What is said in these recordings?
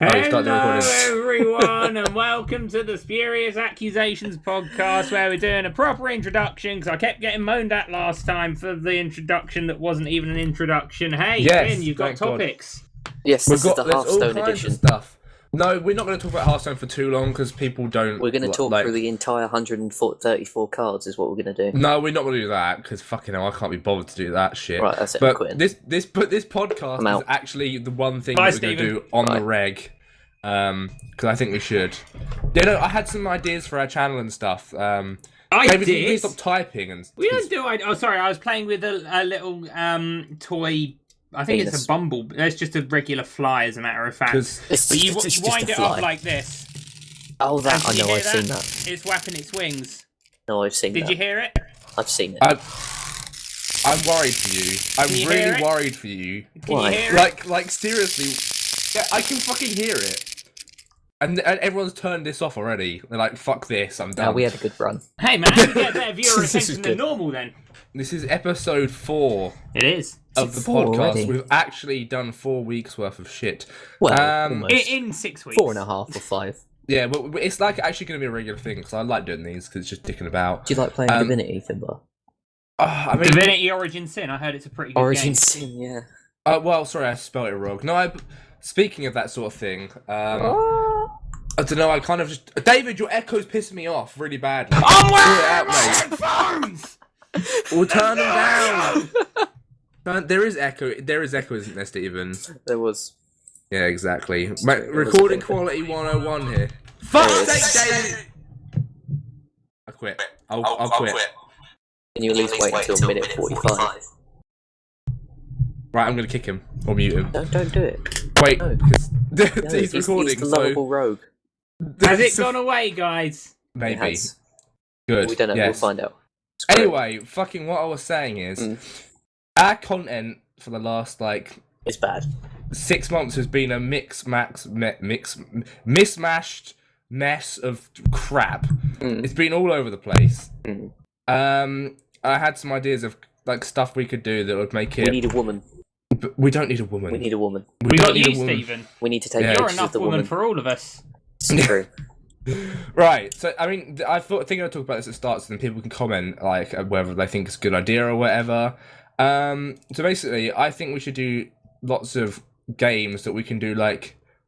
Hello, recording. everyone, and welcome to the Spurious Accusations podcast, where we're doing a proper introduction, because I kept getting moaned at last time for the introduction that wasn't even an introduction. Hey, Yes, Finn, you've got thank God. topics. Yes, We've this is got the there's all Hearthstone kinds edition. of stuff. No, we're not going to talk about Hearthstone for too long because people don't. We're going to talk like, through the entire 134 cards, is what we're going to do. No, we're not going to do that because fucking hell, I can't be bothered to do that shit. Right, that's it. I'm But quitting. this podcast is actually the one thing that we're going to do on the reg. Because I think we should. You know, I had some ideas for our channel and stuff. David, can you please stop typing and. We don't do. Oh, sorry, I was playing with a little toy. I think it's a bumble. It's just a regular fly, as a matter of fact. But you wind it up like this. Oh, that I know. I've seen that. It's whapping its wings. No, I've seen that. Did you hear it? I've seen it. I'm worried for you. I'm really worried for you. Can you hear it? Like seriously, yeah, I can fucking hear it. And everyone's turned this off already. They're like, "Fuck this, I'm done." No, we had a good run. Hey man, you get better viewer attention than normal then. This is episode 4. It is. Of the podcast. Already? We've actually done 4 weeks worth of shit. Well, in 6 weeks. 4.5 or 5. Yeah, but it's like actually going to be a regular thing because I like doing these because it's just dicking about. Do you like playing Divinity, Finbar? I mean, Divinity Origin Sin. I heard it's a pretty good Origin game. Sin, yeah. Well, sorry, I spelled it wrong. No, speaking of that sort of thing, I don't know. I kind of just David, your echo's pissing me off really badly. I'm wearing headphones. We'll turn them down. There is echo. There is echo, isn't there, Stephen? There was. Yeah, exactly. Recording quality 101 here. Fuck's sake, David! I quit. I'll quit. Can you at least wait until minute 45? Right, I'm gonna kick him or mute him. Don't do it. Wait, no. because he's recording. He's the lovable rogue. Has it gone away, guys? Maybe. Good. We don't know. Yes. We'll find out. Anyway, fucking what I was saying is, our content for the last it's bad. 6 months has been a mismatched mess of crap. It's been all over the place. I had some ideas of stuff we could do that would make it. We need a woman. But we don't need a woman. We need a woman. We got you, Stephen. We need to take. You're enough woman for all of us. It's true. Right, so I mean, thinking I'd talk about this at the start, so then people can comment whether they think it's a good idea or whatever. So basically, I think we should do lots of games that we can do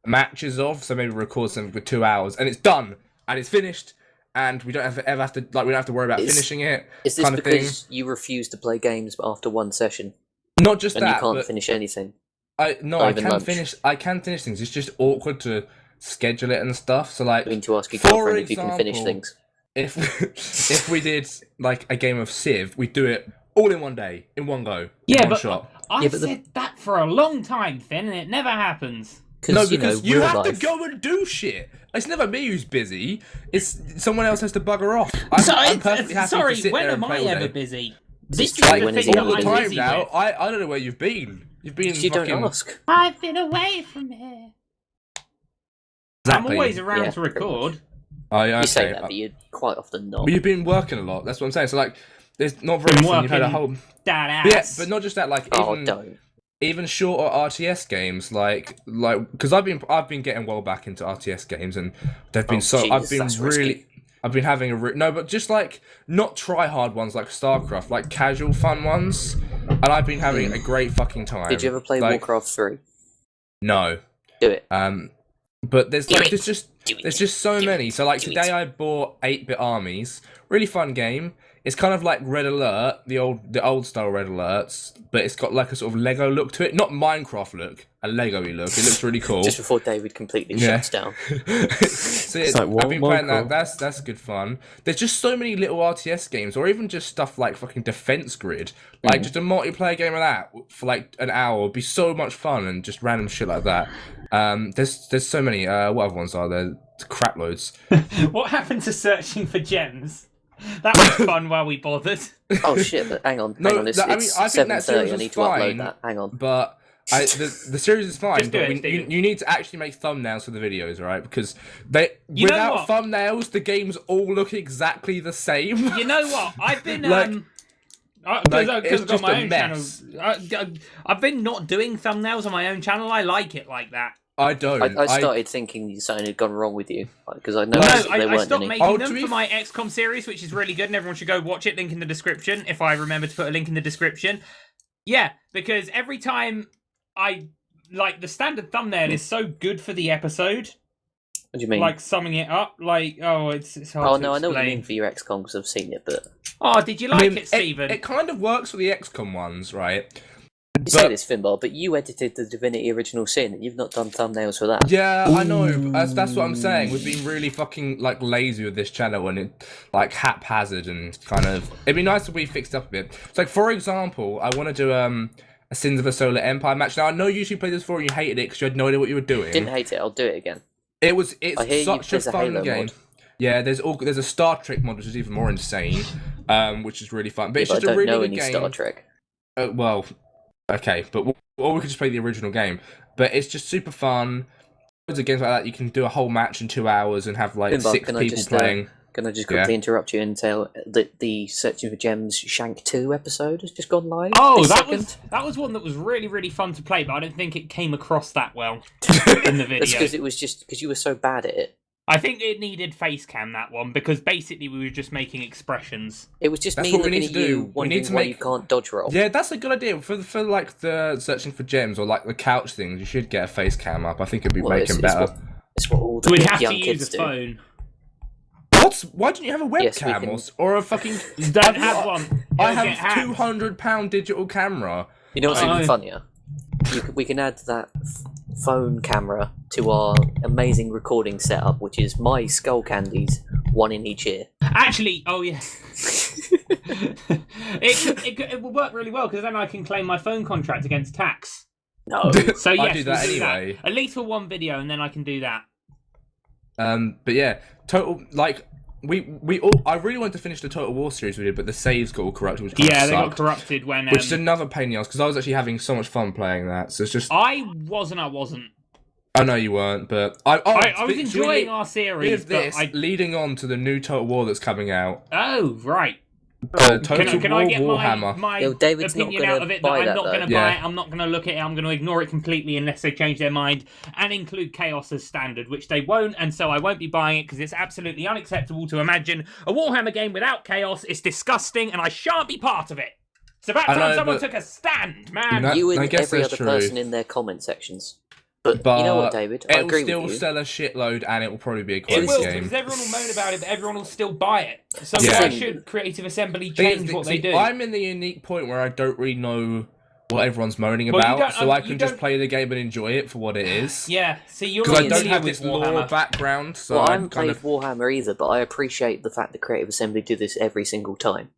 matches of. So maybe record something for 2 hours, and it's done, and it's finished, and we don't ever have to we don't have to worry about finishing it. Is this because you refuse to play games after one session? Not just and that, you can't finish anything. I can finish things. It's just awkward to schedule it and stuff. So I mean, to ask your girlfriend if you can finish things. If we did a game of Civ, we'd do it all in one day, in one go, one shot. I said that for a long time, Finn, and it never happens. No, because you have to go and do shit. It's never me who's busy. It's someone else has to bugger off. I'm perfectly happy to sit when there and am play I all ever day. busy? This This is all the the thing that All the I'm time busy now. with. I don't know where you've been. You've been. You don't ask. I've been away from here. Exactly. I'm always around to record. You say that, but you're quite often not. But you've been working a lot. That's what I'm saying. So there's not very often you've had a whole. That Yeah, ass. but not just that. Don't. Even shorter RTS games, because I've been getting well back into RTS games, and they've been I've been having but just not try hard ones like StarCraft, casual fun ones, and I've been having a great fucking time. Did you ever play Warcraft 3? No. Do it. But there's just so many. So today I bought 8-bit armies. Really fun game. It's kind of like Red Alert, the old style Red Alerts, but it's got a sort of Lego look to it. Not Minecraft look, a Lego-y look. It looks really cool. Just before David completely shuts down. So I've been playing that. That's good fun. There's just so many little RTS games, or even just stuff like fucking Defense Grid. Just a multiplayer game of that for an hour would be so much fun, and just random shit like that. There's so many. What other ones are there? Crap loads. What happened to searching for gems? That was fun while we bothered. Oh shit! But hang on. It's I think that 7:30. series I is need to fine, upload that. Hang on. But the series is fine. Just do it, you need to actually make thumbnails for the videos, right? Because without thumbnails, the games all look exactly the same. You know what? I've been it's I've got just my a own mess. channel. I've been not doing thumbnails on my own channel. I like it like that. I don't. I started thinking something had gone wrong with you because I No, noticed that there I weren't stopped any. making them for my XCOM series, which is really good, and everyone should go watch it. Link in the description, if I remember to put a link in the description. Yeah, because every time the standard thumbnail is so good for the episode. What do you mean? Like summing it up, it's hard to explain. Oh no, I know what you mean for your XCOM because I've seen it, but did you like it, Stephen? It kind of works for the XCOM ones, right? you say this, Finbar, but you edited the Divinity Original Sin, and you've not done thumbnails for that. Yeah, I know. That's what I'm saying. We've been really fucking lazy with this channel, and it haphazard and kind of. It'd be nice if we fixed up a bit. So, for example, I want to do a Sins of a Solar Empire match. Now I know you usually played this before and you hated it because you had no idea what you were doing. Didn't hate it. I'll do it again. It's such a fun game. Mod. Yeah, there's a Star Trek mod which is even more insane, which is really fun. But it's just I a don't really know good any game. Star Trek. Well, okay, but or we could just play the original game. But it's just super fun. Loads of games like that you can do a whole match in 2 hours and have Finbar, 6 people playing. Can I just quickly interrupt you and tell that the Searching for Gems Shank 2 episode has just gone live? Oh, that was one that was really, really fun to play, but I don't think it came across that well in the video. That's because it was just because you were so bad at it. I think it needed face cam, that one, because basically we were just making expressions. It was just That's me what we looking need at to do. you We wondering need to why make- you can't dodge roll. Yeah, that's a good idea for the Searching for Gems or the couch things. You should get a face cam up. I think it'd be making better. It's what all the So we'd have young to kids use a do. phone. Why don't you have a webcam or a fucking? Don't have one. I You'll get have hacked. £200 digital camera. You know what's Oh. even funnier? We can add that phone camera to our amazing recording setup, which is my skull candies, one in each ear. Actually, oh yeah. it will work really well because then I can claim my phone contract against tax. No. So yes, I do that we'll anyway. At least for one video, and then I can do that. But yeah, total I really wanted to finish the Total War series we did, but the saves got all corrupted, which kind of Yeah, they got sucked. corrupted when. Which is another pain in the ass because I was actually having so much fun playing that. So it's just I wasn't. I know you weren't, but I was enjoying our series. With this leading on to the new Total War that's coming out. Oh right. Total Can War I get Warhammer. my David's opinion not out gonna of it? buy I'm that, not going to though. buy Yeah. it. I'm not going to look at it. I'm going to ignore it completely unless they change their mind and include chaos as standard, which they won't. And so I won't be buying it because it's absolutely unacceptable to imagine a Warhammer game without chaos. It's disgusting, and I shan't be part of it. It's about time someone took a stand, man. No, You I and guess every that's other true. person in their comment sections. But you know what, David? I It'll agree still with you. sell a shitload, and it will probably be a It quality will, game. because everyone will moan about it, but everyone will still buy it. So Yeah. why should Creative Assembly change what they do? I'm in the unique point where I don't really know what everyone's moaning Well, you about, don't- so I you can just don't- play the game and enjoy it for what it is. Yeah, see, you're Because not I don't familiar have with this lore Warhammer. background, so Well, I I'm haven't kind played of. Warhammer either, but I appreciate the fact that Creative Assembly do this every single time.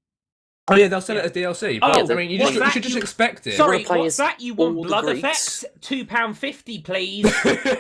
Oh yeah, they'll sell it as DLC. But, Oh, I mean, you what's that? should just expect it. Sorry, Wanna play what's as that? You all want the blood Greeks? effects? £2.50, please.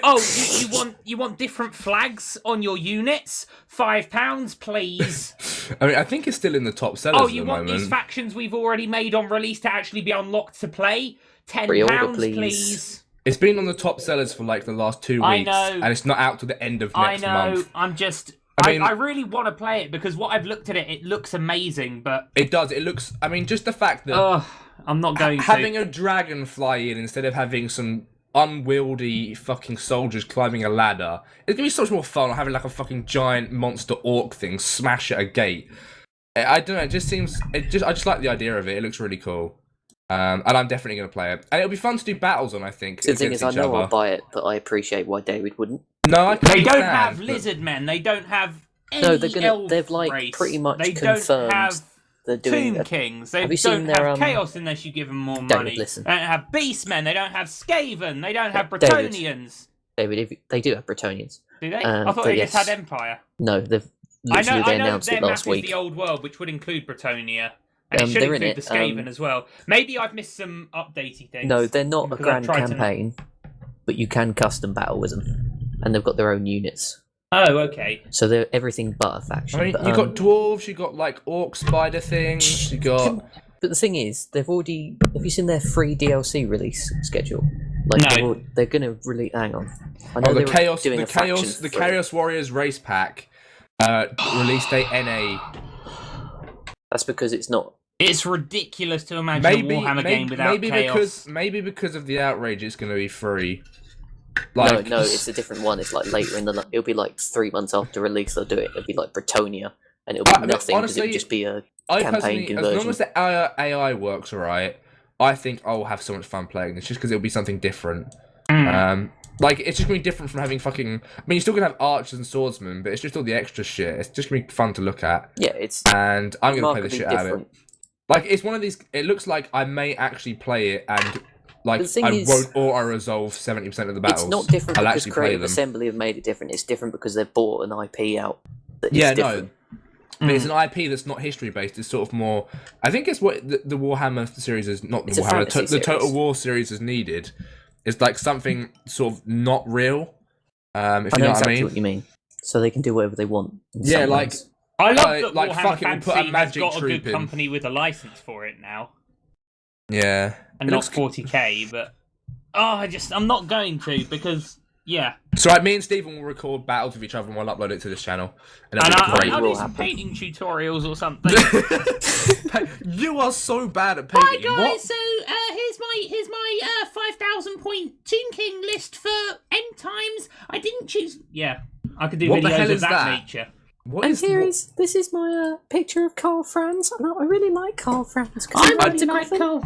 Oh, you want different flags on your units? £5, please. I mean, I think it's still in the top sellers Oh, at you the want moment. these factions we've already made on release to actually be unlocked to play? Pre-order, £10, please. please. It's been on the top sellers for the last 2 weeks, I know. and it's not out till the end of next I know. month. I'm just. I mean- I really want to play it because what I've looked at it looks amazing, but It does. It looks. I mean, just the fact that I'm not going having to. a dragon fly in instead of having some unwieldy fucking soldiers climbing a ladder. It's gonna be so much more fun having a fucking giant monster orc thing smash at a gate. I don't know. It just seems. I just like the idea of it. It looks really cool. And I'm definitely gonna play it. And it'll be fun to do battles on. I think. The thing against is, I each know I'll other. buy it, but I appreciate why David wouldn't. No, I They don't understand, have but- lizard men. They don't have any No, they're gonna. elf They've race. pretty much They confirmed don't have they're doing. Tomb Kings. They Have you don't seen have their, Chaos unless you give them more David, money. listen. They don't have Beastmen. They don't have Skaven. They don't have David. Bretonians. David, they do have Bretonians. Do they? Um, I thought but they just yes. had Empire. No, they've I literally they know announced their it map last is week. the old world, which would include Bretonia. And it should they're in include it, the Skaven as well. Maybe I've missed some updatey things. No, they're not a because grand I've tried to- campaign, but you can custom battle with them, and they've got their own units. Oh, okay. So they're everything but a faction. I mean, but, you got dwarves, you got orc spider things, you got. But the thing is, they've already. Have you seen their free DLC release schedule? No. They're gonna really. Hang on. I know Oh, they the were chaos, doing the a faction chaos, the free. Chaos Warriors race pack. Release date NA. That's because it's not. It's ridiculous to imagine Maybe, a Warhammer game without chaos. because of the outrage, it's going to be free. Like, no, it's a different one. It's like later in the. It'll be like 3 months after release. They'll do it. It'll be like Bretonia, and it'll be nothing because it'll just be a campaign conversion. As long as the AI works alright, I think I'll have so much fun playing this, just because it'll be something different. Like, it's just gonna be different from having fucking. I mean, you're still gonna have archers and swordsmen, but it's just all the extra shit. It's just gonna be fun to look at. Yeah, it's. And I'm gonna play the shit out of it. Like, it's one of these. It looks like I may actually play it, and like I won't auto-resolve 70% of the battles. It's not different I'll because actually play Creative them. Assembly have made it different. It's different because they've bought an IP out. No. But it's an IP that's not history based. It's sort of more. I think it's what the Warhammer series is not. It's The Warhammer, fantasy the Total series. War series is needed. It's like something sort of not real. If I you know know what I exactly mean. what you mean. So they can do whatever they want. Yeah, like I love that like, Warhammer fuck it, we'll Fantasy put a has magic got a troop good in. company with a license for it now, yeah, and It not looks 40k. But I'm not going to because So right, me and Stephen will record battles with each other and we'll upload it to this channel. And and that'll be great. I'll will do some happen. painting tutorials or something. You are so bad at painting. Hi guys, What? so here's my 5,000 point Toon King list for end times. I didn't choose. Yeah, I could do What the hell videos of is that that? nature. What And is here what- is this is my picture of Carl Franz, and I really like Carl Franz. I really like Carl.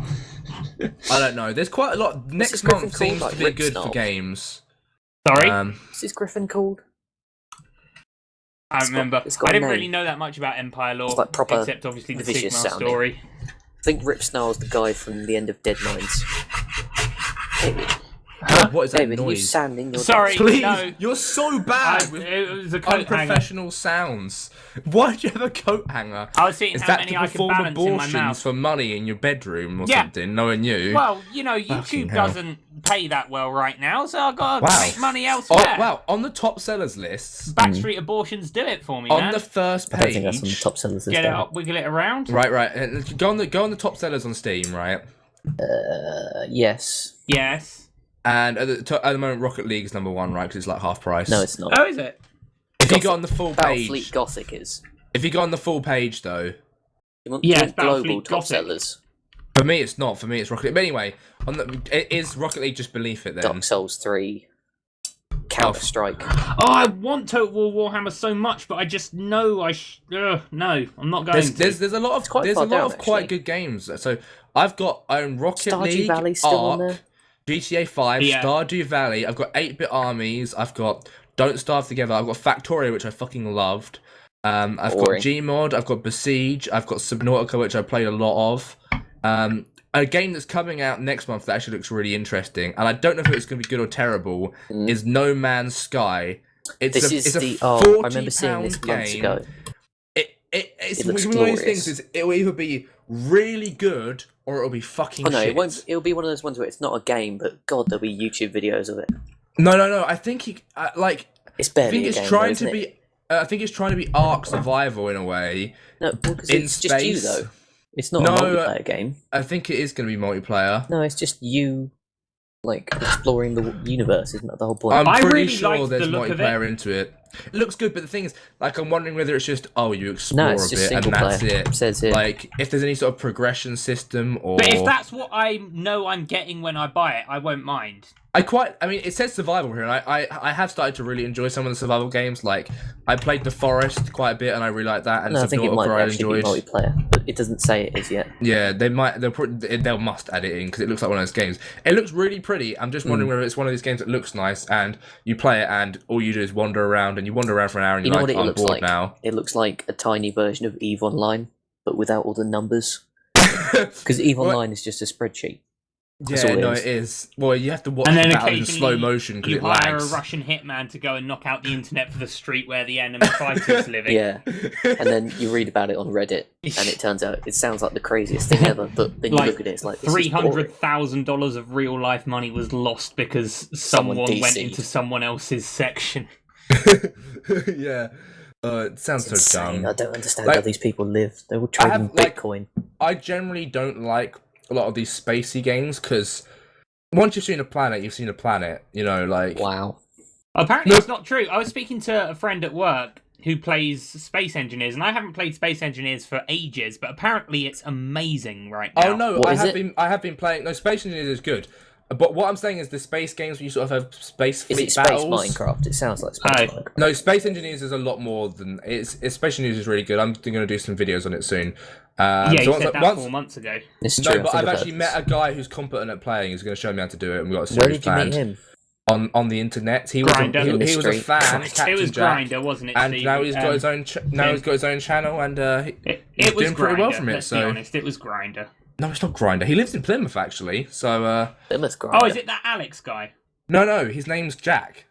I don't know. There's quite a lot. Next is Griffin month seems called, to like, be good for Ripsnarl? games. Sorry, What's this Griffin called? I it's got- remember. it's got I a didn't name. really know that much about Empire lore, It's like proper except obviously the vicious Sigmar sounding. story. I think Rip Snarl's the guy from the end of Dead Mines. David, What is that David, are you noise? sanding your Sorry, Please, no. you're so bad with It was a coat hanger. unprofessional sounds. Why do you have a coat hanger? I was seeing Is how that many to I could perform balance in my abortions mouth. for money in your bedroom or Yeah. something? Knowing you. Well, Fucking YouTube hell. doesn't pay that well right now, so I've got to Wow. make money Oh, elsewhere. wow, on the top sellers lists, Backstreet Abortions do it for me, on man. the first I don't think that's on the page. top sellers list. Get it David. up, wiggle it around. Right. Go on the top sellers on Steam, right? Yes. Yes. And at the moment, Rocket League is number one, right? Because it's like half price. No, it's not. Oh, is it? If you go on the full Battlefleet page, Gothic is. if you go on the full page though, You want, Yeah, you it's want global Battlefleet top Gothic. sellers. for me it's not. For me it's Rocket League. But anyway, is Rocket League just beneath it then? Dark Souls 3. Counter Strike. Oh, I want Total War Warhammer so much, but I just know no, I'm not going to. There's a lot of quite there's a far lot down, of quite actually. good games. So I've got Rocket Stardew League, Valley still on Ark, there? GTA 5, Yeah. Stardew Valley. I've got 8-bit armies. I've got Don't Starve Together. I've got Factorio, which I fucking loved. I've Boring. got Gmod. I've got Besiege. I've got Subnautica, which I played a lot of. A game that's coming out next month that actually looks really interesting, and I don't know if it's going to be good or terrible, is No Man's Sky. It's a I remember seeing this £40 months game. ago. It's It looks one of those glorious. things. It will either be really good or it'll be fucking Oh no, shit. it won't. It'll be one of those ones where it's not a game, but God, there'll be YouTube videos of it. No. I think It's I barely think a it's game, trying though, to isn't it? be. I think it's trying to be Ark Survival in a way. No, because in it's just you space. though. It's not No, a multiplayer game. I think it is going to be multiplayer. No, it's just you, like exploring the universe. Isn't that the whole point? I'm I pretty really sure liked the there's look of multiplayer into it. It looks good, but the thing is, like, I'm wondering whether it's just you explore no, a it's just bit and single that's player. it. It says here. Like, if there's any sort of progression system or. But if that's what I know I'm getting when I buy it, I won't mind. I mean, it says survival here, and I have started to really enjoy some of the survival games. Like, I played The Forest quite a bit, and I really like that. And no, I think it might Subnautica I actually be enjoyed. multiplayer, but it doesn't say it is yet. Yeah, they'll must add it in because it looks like one of those games. It looks really pretty. I'm just wondering whether it's one of these games that looks nice, and you play it, and all you do is wander around, and you wander around for an hour, and You you're know like, what it I'm looks bored like? now. It looks like a tiny version of EVE Online, but without all the numbers. Because EVE Well, Online is just a spreadsheet. That's Yeah, all it no, is. it is. Well, you have to watch And the then battle in occasionally slow motion because you it hire lags. a Russian hitman to go and knock out the internet for the street where the enemy fighter's living. Yeah, and then you read about it on Reddit, and it turns out it sounds like the craziest thing ever. But then you Like, look at it, it's like this is boring. $300,000 of real life money was lost because someone went DC'd. into someone else's section. Yeah. It sounds so Insane. dumb. I don't understand Like, how these people live. They will trade have, in like- Bitcoin. I generally don't like a lot of these spacey games because once you've seen a planet, you've seen a planet. You know, like Wow. Apparently, No. it's not true. I was speaking to a friend at work who plays Space Engineers, and I haven't played Space Engineers for ages, but apparently it's amazing right now. Oh no, What I is have it? been playing. No, Space Engineers is good. But what I'm saying is the space games where you sort of have space Is fleet it Space battles. Minecraft? It sounds like Space Minecraft. No, Space Engineers is a lot more than it's. Space Engineers is really good. I'm going to do some videos on it soon. Yeah, you so said that 4 months ago. It's true. No, but I've actually met a guy who's competent at playing. Who's going to show me how to do it, and we got a Where series did you meet planned him? on the internet. He was Grindr. he In the was a street. fan. Grindr. Captain It was Jack, Grindr, wasn't it, and Steve? now he's got his own. Now he's got his own channel, and It he's was doing pretty well Grindr, from it. let's be So honest, it was Grindr. no, it's not Grinder. He lives in Plymouth actually. So Plymouth Grinder. Oh, is it that Alex guy? no, his name's Jack.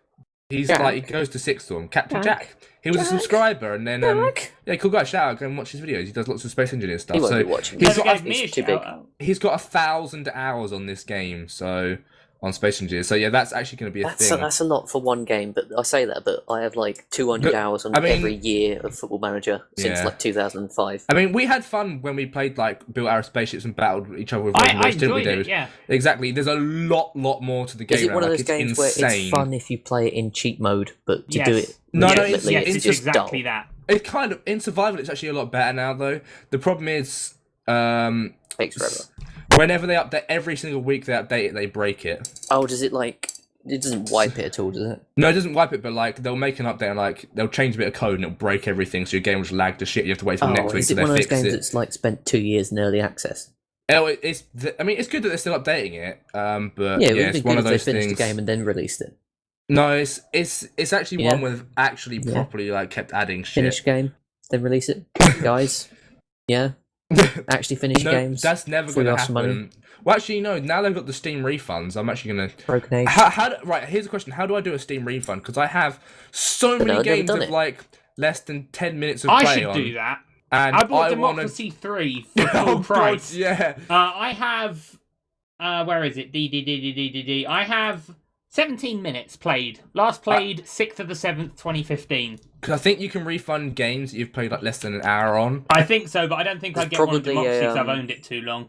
He's Jack? like he goes to sixth form. Captain Jack? Jack. He was a subscriber, and then Jack? yeah, cool guy. Shout out, go and watch his videos. He does lots of Space Engineer stuff. He won't So be watching. he's Never got gave me a He's too big. shout out. he's got 1,000 hours on this game. So on Space Engineers. So yeah, that's actually going to be a thing. That's a lot for one game, but I say that, but I have like 200 But, hours on I mean- every year of Football Manager since Yeah. like 2005. I mean, we had fun when we played like built our spaceships and battled each other with I didn't we, enjoyed David? it, yeah. Exactly. There's a lot more to the game. Is it now. one of Like, those games it's where insane. it's fun if you play it in cheat mode, but to Yes. do it No, legitimately, it's it's just just exactly dull. that. It's kind of in survival. It's actually a lot better now, though. The problem is, Takes forever. whenever they update, every single week they update it, they break it. Oh, does it like? It doesn't wipe it at all, does it? No, it doesn't wipe it, but like they'll make an update and like they'll change a bit of code and it'll break everything, so your game will just lag to shit. You have to wait till Oh, next week is till it one they of those fix games it. that's like spent 2 years in early access? Oh, I mean, it's good that they're still updating it. But Yeah, yeah, it would it's be one good of if they those finished things. the game and then released it. No, it's actually Yeah. one with actually Yeah. properly like kept adding shit. Finish game, then release it, guys. Yeah, actually finish No, games. that's never Free going to us some money. happen. Well, actually, no. Now they've got the Steam refunds. I'm actually going to. Broken Age. Right, here's a question. How do I do a Steam refund? Because I have so I've many never games done of it. like less than 10 minutes of I play should on. do that. And I bought wanna- Democracy 3 for Oh, full God, price. yeah. I have... where is it? D. I have 17 minutes played. Last played 6th of the 7th, 2015. Because I think you can refund games that you've played like less than an hour on. I think so, but I don't think There's I'd get one on probably Democracy because I've a, owned it too long.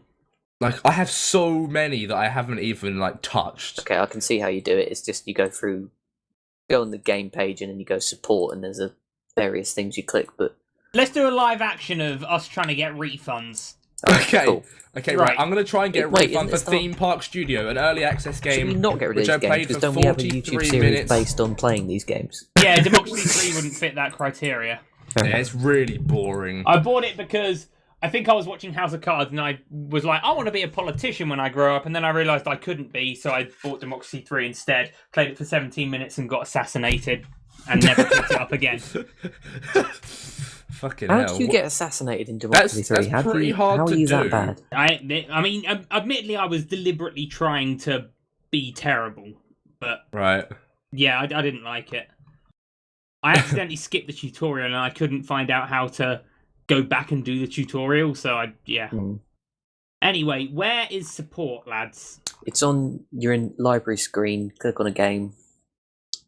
Like, I have so many that I haven't even like touched. Okay, I can see how you do it. It's just you go on the game page and then you go support, and there's various things you click. But Let's do a live action of us trying to get refunds. Okay. cool. Okay, Right. right. I'm going to try and get a Wait, refund for isn't it Theme Park Studio, an early access Should we game. not get rid of which these I games? played Because for don't we have a 43 YouTube series minutes. based on playing these games? Yeah, Democracy 3 wouldn't fit that criteria. Yeah, it's really boring. I bought it because I think I was watching House of Cards and I was like, I want to be a politician when I grow up, and then I realised I couldn't be, so I bought Democracy 3 instead, played it for 17 minutes and got assassinated, and never picked it up again. Fucking How hell. did you get assassinated in Democracy 3? That's How pretty hard how to are you do. that bad? I mean, admittedly, I was deliberately trying to be terrible, but Right. yeah, I didn't like it. I accidentally skipped the tutorial and I couldn't find out how to go back and do the tutorial, so yeah. Hmm. Anyway, where is support, lads? It's on your library screen. Click on a game.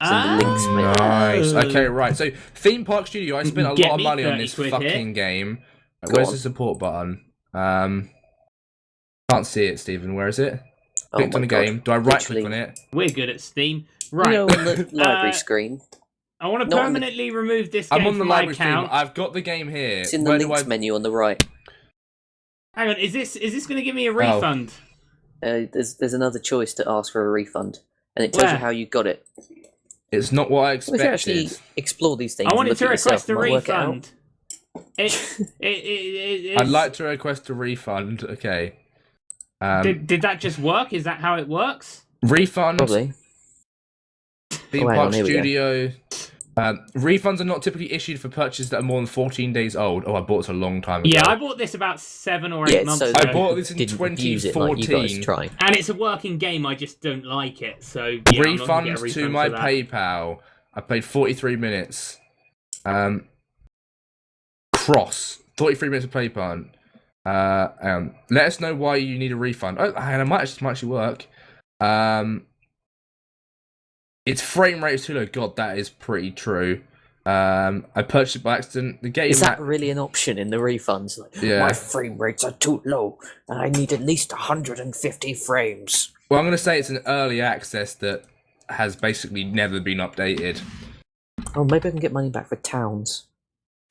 It's in the links menu. Nice. Okay, right. So, Theme Park Studio, I spent a Get lot of me money on 30 this quid fucking here. game. Go Where's on. the support button? Can't see it, Stephen. Where is it? Oh Clicked my on the God. game. Do I right click Literally. on it? We're good at Steam. Right. You know, on the library Uh, screen. I want to not on the- permanently remove this game I'm on the from my library stream. account. I've got the game here. It's in the Where do links I... menu on the right. Hang on, is this going to give me a refund? There's another choice to ask for a refund, and it tells Where? you how you got it. It's not what I We expected. should actually explore these things. I wanted and to look at request a yourself, might work it out. refund. It's... I'd like to request a refund. Okay. Did that just work? Is that how it works? Refund. Probably. Theme Oh, hang Park on, here we go. Studio. Refunds are not typically issued for purchases that are more than 14 days old. Oh, I bought this a long time ago. Yeah, I bought this about 7 or 8 Yeah, months so ago. I bought this in didn't use it like you 2014. guys try. And it's a working game, I just don't like it. So yeah, I'm not gonna Refund get a to refund my for that. PayPal. I played 43 minutes. Cross 43 minutes of PayPal. Let us know why you need a refund. Oh, and it might actually work. Its frame rate is too low. God, that is pretty true. I purchased it by accident. The game Is that really an option in the refunds? Like, Yeah. my frame rates are too low, and I need at least 150 frames. Well, I'm going to say it's an early access that has basically never been updated. Oh, maybe I can get money back for towns.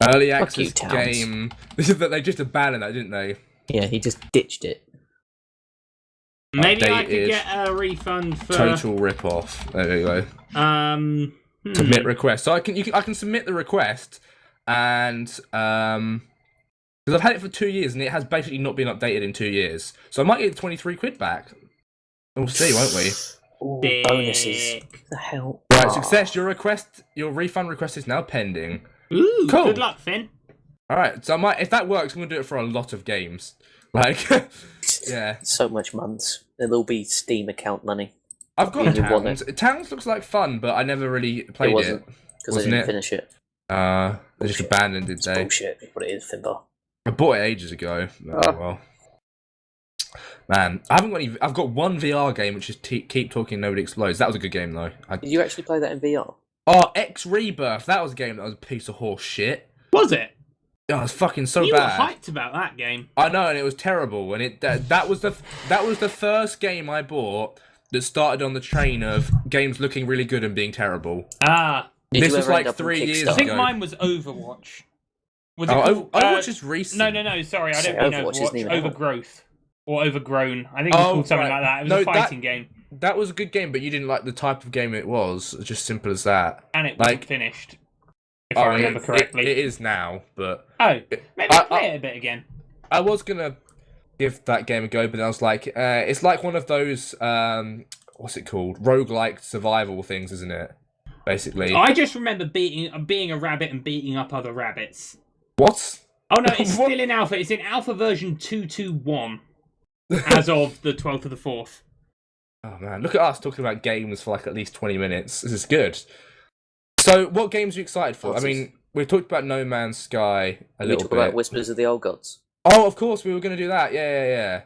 Early Fuck access you, Towns. game. This is that they just abandoned that, didn't they? Yeah, he just ditched it. Maybe I could updated, get a refund for total rip-off. There you go. Submit request. So I can submit the request, and because I've had it for 2 years and it has basically not been updated in 2 years, so I might get 23 quid back. We'll see, won't we? Ooh, bonuses. What the hell? Right, success. Your refund request is now pending. Ooh, cool. Good luck, Finn. All right, so if that works, I'm gonna do it for a lot of games. Like, yeah. So much months. There'll be Steam account money. I've got You want Towns. Towns looks like fun, but I never really played it. Because I didn't finish it. They just abandoned it, It's they? bullshit. That's what it is, Finbar. I bought it ages ago. Oh, well. Man, I haven't got any. I've got one VR game, which is Keep Talking Nobody Explodes. That was a good game, though. Did you actually play that in VR? Oh, X Rebirth. That was a game that was a piece of horse shit. Was it? Oh, it was fucking so you bad. were hyped about that game. I know, and it was terrible. And that was the first game I bought that started on the train of games looking really good and being terrible. This was like 3 years ago. I think mine was Overwatch. Was it Overwatch is recent. No. Sorry, I don't mean Overwatch. Overgrowth. Or Overgrown. I think it was called something like that. It was a fighting game. That was a good game, but you didn't like the type of game it was. It's just simple as that. And it wasn't finished. If I remember correctly. It is now, but... Oh, maybe I'll play it a bit again. I was going to give that game a go, but I was like... it's like one of those... what's it called? Roguelike survival things, isn't it? Basically. I just remember being a rabbit and beating up other rabbits. What? Oh no, it's still in alpha. It's in alpha version 221. As of the 12th of the 4th. Oh man, look at us talking about games for like at least 20 minutes. This is good. So, what games are you excited for? I mean, we talked about No Man's Sky a little bit. We talked about Whispers of the Old Gods. Oh, of course, we were going to do that. Yeah.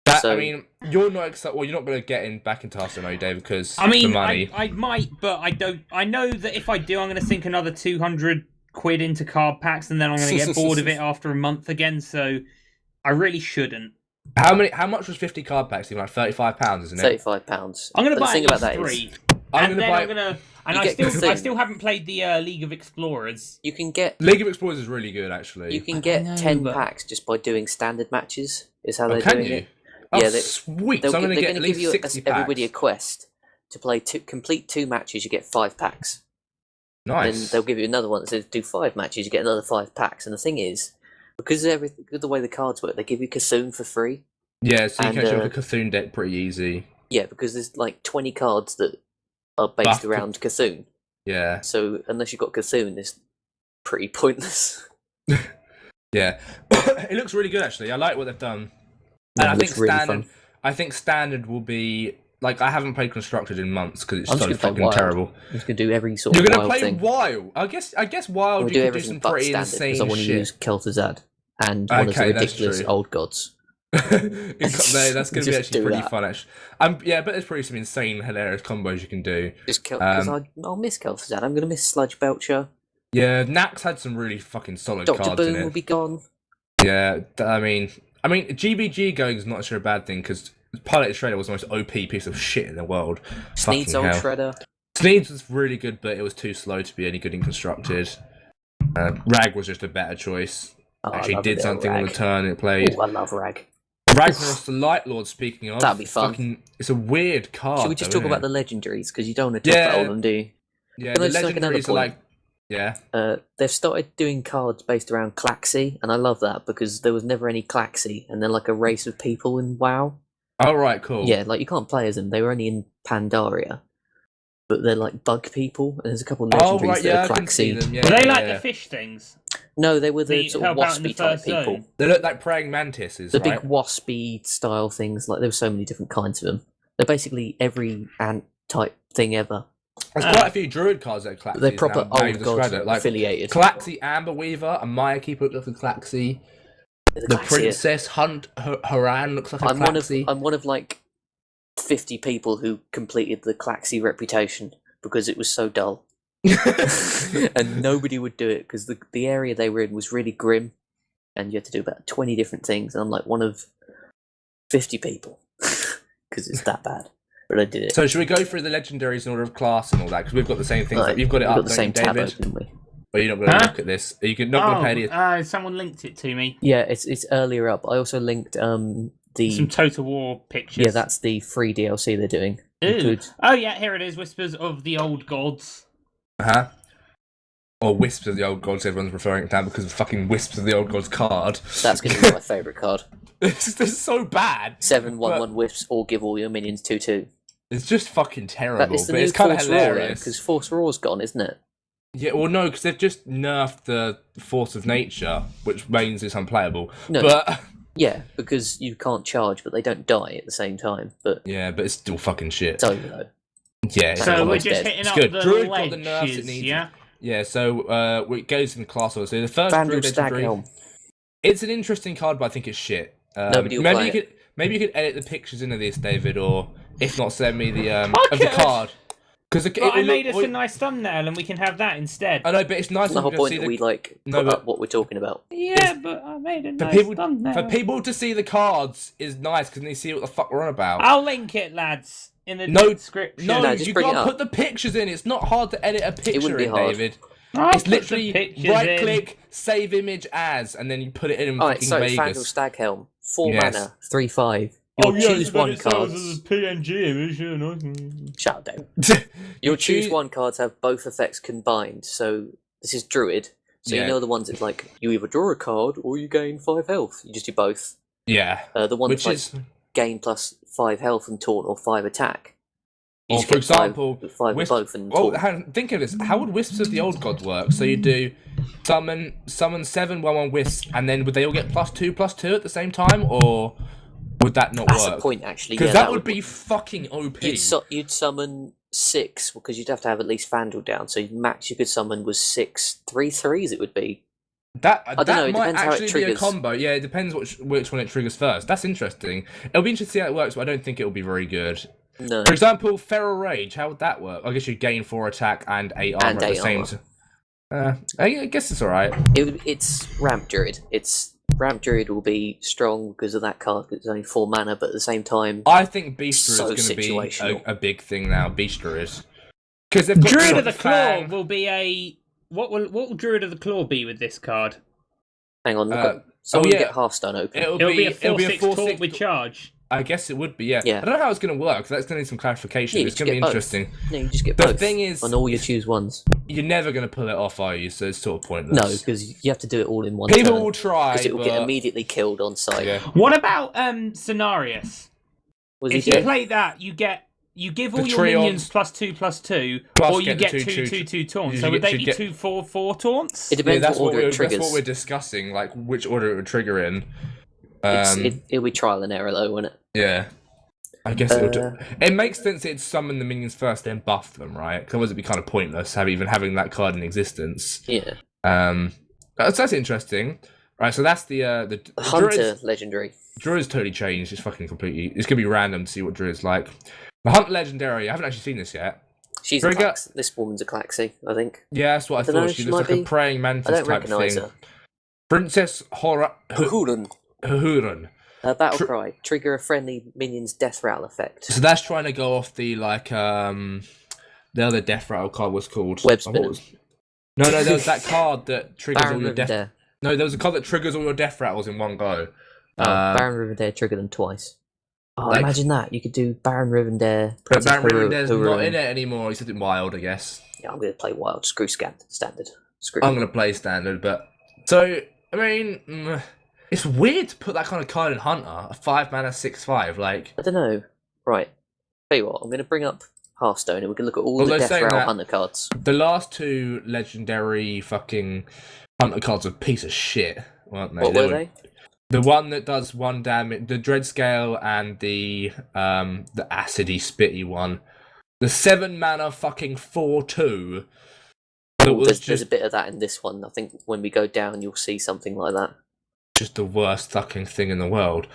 I mean, you're not excited. Well, you're not going to get back into Hearthstone, are you, Dave? Because the money. I might, but I don't. I know that if I do, I'm going to sink another 200 quid into card packs, and then I'm going to get bored of it after a month again. So, I really shouldn't. How much was 50 card packs? Even like £35, isn't it? £35. I'm going to buy at least 3. I still haven't played the League of Explorers. You can get League of Explorers is really good, actually. You can get 10 packs just by doing standard matches. Is how they're doing it. Oh, yeah, sweet. So I'm going to get at least 60 packs. Everybody a quest to play complete 2 matches. You get 5 packs. Nice. Then they'll give you another one that says do 5 matches. You get another 5 packs. And the thing is, because of the way the cards work, they give you Cthulhu for free. Yeah, so you can actually make a Cthulhu deck pretty easy. Yeah, because there's like 20 cards that are based around Cthulhu. Yeah. So unless you've got Cthulhu, it's pretty pointless. Yeah. It looks really good, actually. I like what they've done. And I think standard. Really I think standard will be like I haven't played Constructed in months because it's so fucking terrible. I'm just gonna do every sort of. You're gonna play Wild. I guess Wild. You can do some pretty insane shit. I want to use Kel'Thuzad and one of the ridiculous old gods. That's going to be actually pretty fun. Actually, yeah, but there's probably some insane, hilarious combos you can do. Because I'll miss Kel'Thuzad. I'm going to miss Sludge Belcher. Yeah, Nax had some really fucking solid Dr. cards Boom in it. will be gone. Yeah, I mean, GBG going is not sure a bad thing because Pilot Shredder was the most OP piece of shit in the world. Sneed's old Shredder. Sneed's was really good, but it was too slow to be any good in Constructed. Rag was just a better choice. Actually did something on the turn it played. Ooh, I love Rag. Ragnaros the Light Lord, speaking of. That'd be fun. It's a weird card. Should we just talk about the legendaries? Because you don't want to talk about all of them, do you? Yeah, the legendaries are like... Yeah. They've started doing cards based around Klaxi, and I love that because there was never any Klaxi, and they're like a race of people in WoW. Oh, right, cool. Yeah, like you can't play as them. They were only in Pandaria. But they're like bug people, and there's a couple of legendaries that are Klaxi. Were they like the fish things? No, they were the sort of waspy type people. They look like praying mantises, the big waspy style things. Like there were so many different kinds of them. They're basically every ant type thing ever. There's quite a few druid cards that are Klaxi. They're proper old god affiliated. Klaxi Amber Weaver, a Maya Keeper looks like a Klaxi. The Princess Hunt Haran looks like a Klaxi. I'm one of like 50 people who completed the Klaxi reputation because it was so dull. And nobody would do it because the area they were in was really grim and you had to do about 20 different things, and I'm like one of 50 people because it's that bad, but I did it. So should we go through the legendaries in order of class and all that, because we've got the same things. You've got it up, the same tab, haven't we? But you're not going to look at this. Are you not going to pay any... someone linked it to me. Yeah, it's earlier up. I also linked Some Total War pictures. Yeah, that's the free DLC they're doing. Ooh. Oh yeah, here it is. Whispers of the Old Gods. Uh-huh. Or Wisps of the Old Gods, everyone's referring it down because of fucking Wisps of the Old Gods card. That's going to be my favourite card. This is so bad. 7/1/1 Wisps, or give all your minions 2/2. It's just fucking terrible, It's the but new it's kind of Force hilarious. Because Force Raw's gone, isn't it? Yeah, well, no, because they've just nerfed the Force of Nature, which means it's unplayable. No. But Yeah, because you can't charge, but they don't die at the same time. But yeah, but it's still fucking shit. it's over though. Yeah, it's So we're almost just dead. hitting It's up good. the Druid got the nerfs it ledges, needed. yeah? Yeah, so it goes in the class order. So the first Vandal Druid legendary, Staghelm. it's an interesting card, but I think it's shit. Nobody will play it. Maybe you could edit the pictures into this, David, or if not, send me the of the could. card. Because I made us a nice thumbnail, and we can have that instead. I know, but it's nice That's the whole to point see that we No, put up what we're talking about. Yeah, but I made a for nice people thumbnail. for people to see the cards is nice because they see what the fuck we're on about. I'll link it, lads, in the No, description. No, No, just you bring it can't up. put the pictures in. It's not hard to edit a picture wouldn't be in, hard. David. I'll It's put the literally pictures right in. click, save image as, and then you put it in Alright, fucking so Vegas. Vandal Staghelm, 4 Yes. mana, 3/5. You'll choose one card. PNG image. Shut up, David. You'll choose choose- one card to have both effects combined. So this is Druid. So Yeah. you know the ones that's like you either draw a card or you gain 5 health. You just do both. Yeah, The one which that's like is, gain plus 5 health and taunt or 5 attack. You or just for get five- example, five Wisp- of both and oh, taunt. think of this. How would Wisps of the Old Gods work? So you do summon 7/1/1 Wisps, and then would they all get +2/+2 at the same time, or would that not That's work? the point, actually. Because Yeah, that would be fucking OP. You'd summon 6 because you'd have to have at least Vandal down. So max you could summon was 6 3/3s. It would be. That don't know, it might depends how it actually be a triggers. combo. Yeah, it depends which one it triggers first. That's interesting. It'll be interesting to see how it works, but I don't think it'll be very good. No. For example, Feral Rage, how would that work? I guess you gain 4 attack and 8 armor And at the 8 same armor. time. I guess it's alright. It's Ramp Druid. Ramp Druid will be strong because of that card. 'Cause it's only 4 mana, but at the same time, I think Beast Druid So is going to be situational. a big thing now. Beast Druid, because they've got Druid of the Fang. Claw will be a. What will Druid of the Claw be with this card? hang on. Uh, Someone yeah. get Hearthstone open. It'll be a 4/6 taunt 4/6 with charge. I guess it would be. Yeah. Yeah. I don't know how it's going to work. That's going to need some clarification. Yeah, you It's just going to be get both. interesting. No, you just get The both. thing is- on all your choose ones. You're never going to pull it off, are you? So it's sort of pointless. No, because you have to do it all in one People turn. will try, Because it will but... get immediately killed on sight. Yeah. What about Scenarius? Was If he you dead? play that, you give all The your Treants minions +2/+2, Plus or you get get the 2/2/2 taunts. you So would get- they you be get- 2/4/4 taunts? It depends that's what order it that's triggers. what we're discussing, like which order it would trigger in. It'll be trial and error though, won't it? Yeah. I guess it makes sense it'd summon the minions first, then buff them, right? Because otherwise it'd be kind of pointless even having that card in existence. Yeah. That's interesting. Right, so that's the Hunter legendary. Druid's totally changed. It's fucking completely. It's gonna be random to see what Druid's like. The Hunter legendary. I haven't actually seen this yet. She's Trigger- this woman's a Claxy, I think. Yeah, that's what I dunno, thought. She she looks might like a be. praying I mantis don't type recognise thing. her. Princess Huhuran. Huhuran. Battle Cry. Trigger a friendly minion's death rattle effect. So that's trying to go off the the other death rattle card was called Web oh, what spinner. was- No, there was that card that triggers all Baron your death. Rivendare. No, there was a card that triggers all your death rattles in one go. Baron Rivendare trigger them twice. Oh, like- imagine that. You could do Baron Rivendare. But Princess Baron Rivendare's not Huron. in it anymore. He's in wild, I guess. Yeah, I'm going to play wild. Screw standard. Screw. I'm gonna play standard, but so I mean, it's weird to put that kind of card in Hunter, a 5 mana 6/5. Like, I don't know. Right. Tell you what, I'm going to bring up Hearthstone and we can look at all Although the death saying rattle that- hunter cards. the last 2 legendary fucking Hunter cards are a piece of shit, weren't they? What were they? The one that does 1 damage, the Dread Scale, and the acidy spitty one. The 7 mana fucking 4/2. That was There's a bit of that in this one. I think when we go down, you'll see something like that. just the worst fucking thing in the world.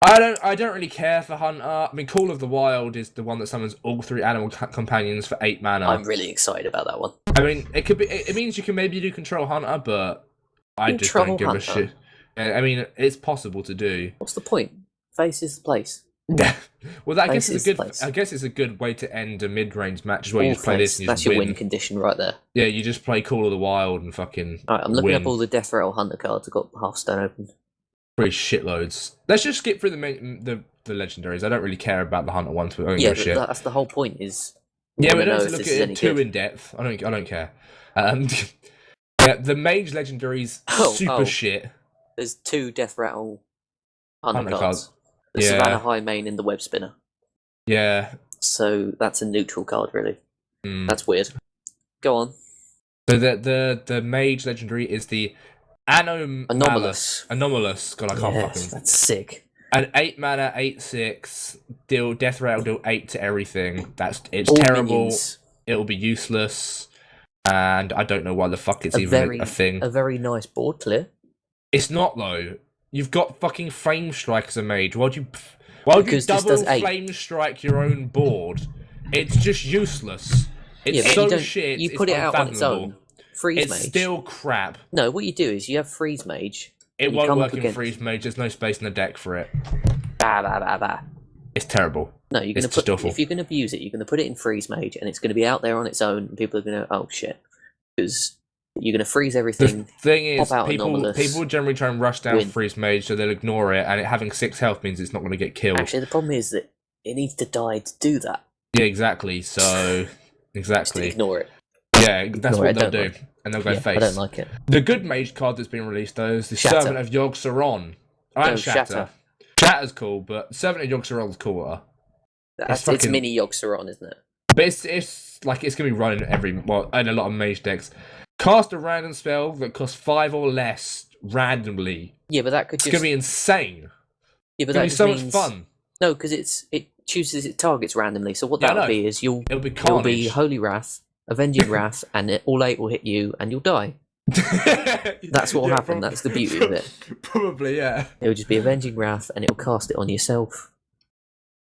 I don't really care for Hunter. I mean, Call of the Wild is the one that summons all 3 animal companions for 8 mana. I'm really excited about that one. I mean, it could be. It means you can maybe do Control Hunter, but I just Control don't give Hunter? a shit. I mean, it's possible to do. What's the point? Face is the place. Well, I guess Place it's is a good. place. I guess it's a good way to end a mid-range match. Is where you All just play this face. and you That's just your win. win condition right there. Yeah, you just play Call of the Wild and fucking. Alright, I'm looking win. up all the death rattle hunter cards. I've got Hearthstone open. Probably shitloads. Let's just skip through the legendaries. I don't really care about the hunter ones. But I don't give a shit. That's the whole point. Is yeah, we wanna don't know have to if look this at is it any too good. in depth. I don't care. Yeah, the mage legendaries super shit. There's 2 Death Rattle hunter Hunter cards. The Yeah. Savannah High Main and the Web Spinner. Yeah. So that's a neutral card, really. Mm. That's weird. Go on. So the mage legendary is the Anomalous. Anomalous. God, I can't Yes, fucking. that's sick. An 8 mana, 8/6. Deal death rattle, deal 8 to everything. It's All terrible. minions. It'll be useless, and I don't know why the fuck it's even a thing. A very nice board clear. It's not though. You've got fucking Flame Strike as a mage. Why'd you Because this double does 8. Flame Strike your own board? It's just useless. It's but so shit. You it's put it out on its unfathomable. own. Freeze It's Mage. still crap. No, what you do is you have Freeze Mage. It and you won't come work up in against- Freeze Mage. There's no space in the deck for it. Bah, bah, bah, bah. It's terrible. No, you're going It's to just awful. if you're going to abuse it, you're going to put it in Freeze Mage, and it's going to be out there on its own, and people are going to, oh shit, because you're going to freeze The everything. thing is, pop out people Anomalous, generally try and rush down win. Freeze Mage, so they'll ignore it, and it having 6 health means it's not going to get killed. Actually, the problem is that it needs to die to do that. Yeah, exactly. So, Just exactly. ignore it. Yeah, that's Ignore what it, they'll don't do. And they'll go Yeah, face. I don't like it. The good mage card that's been released, though, is the Shatter. Servant of Yogg-Saron. And Shatter. Shatter's cool, but Servant of Yogg-Saron's cooler. It's mini Yogg-Saron, isn't it? But it's going to be running in a lot of mage decks. Cast a random spell that costs 5 or less randomly. Yeah, but that could It's going to be insane. Yeah, but It's that going to be just so means... much fun. No, because it chooses its targets randomly. So what Yeah, I that'll know. be is It'll be it'll be carnage. Holy Wrath, Avenging Wrath, and all 8 will hit you, and you'll die. That's what will happen. That's the beauty of it. Probably, yeah. It'll just be Avenging Wrath, and it'll cast it on yourself.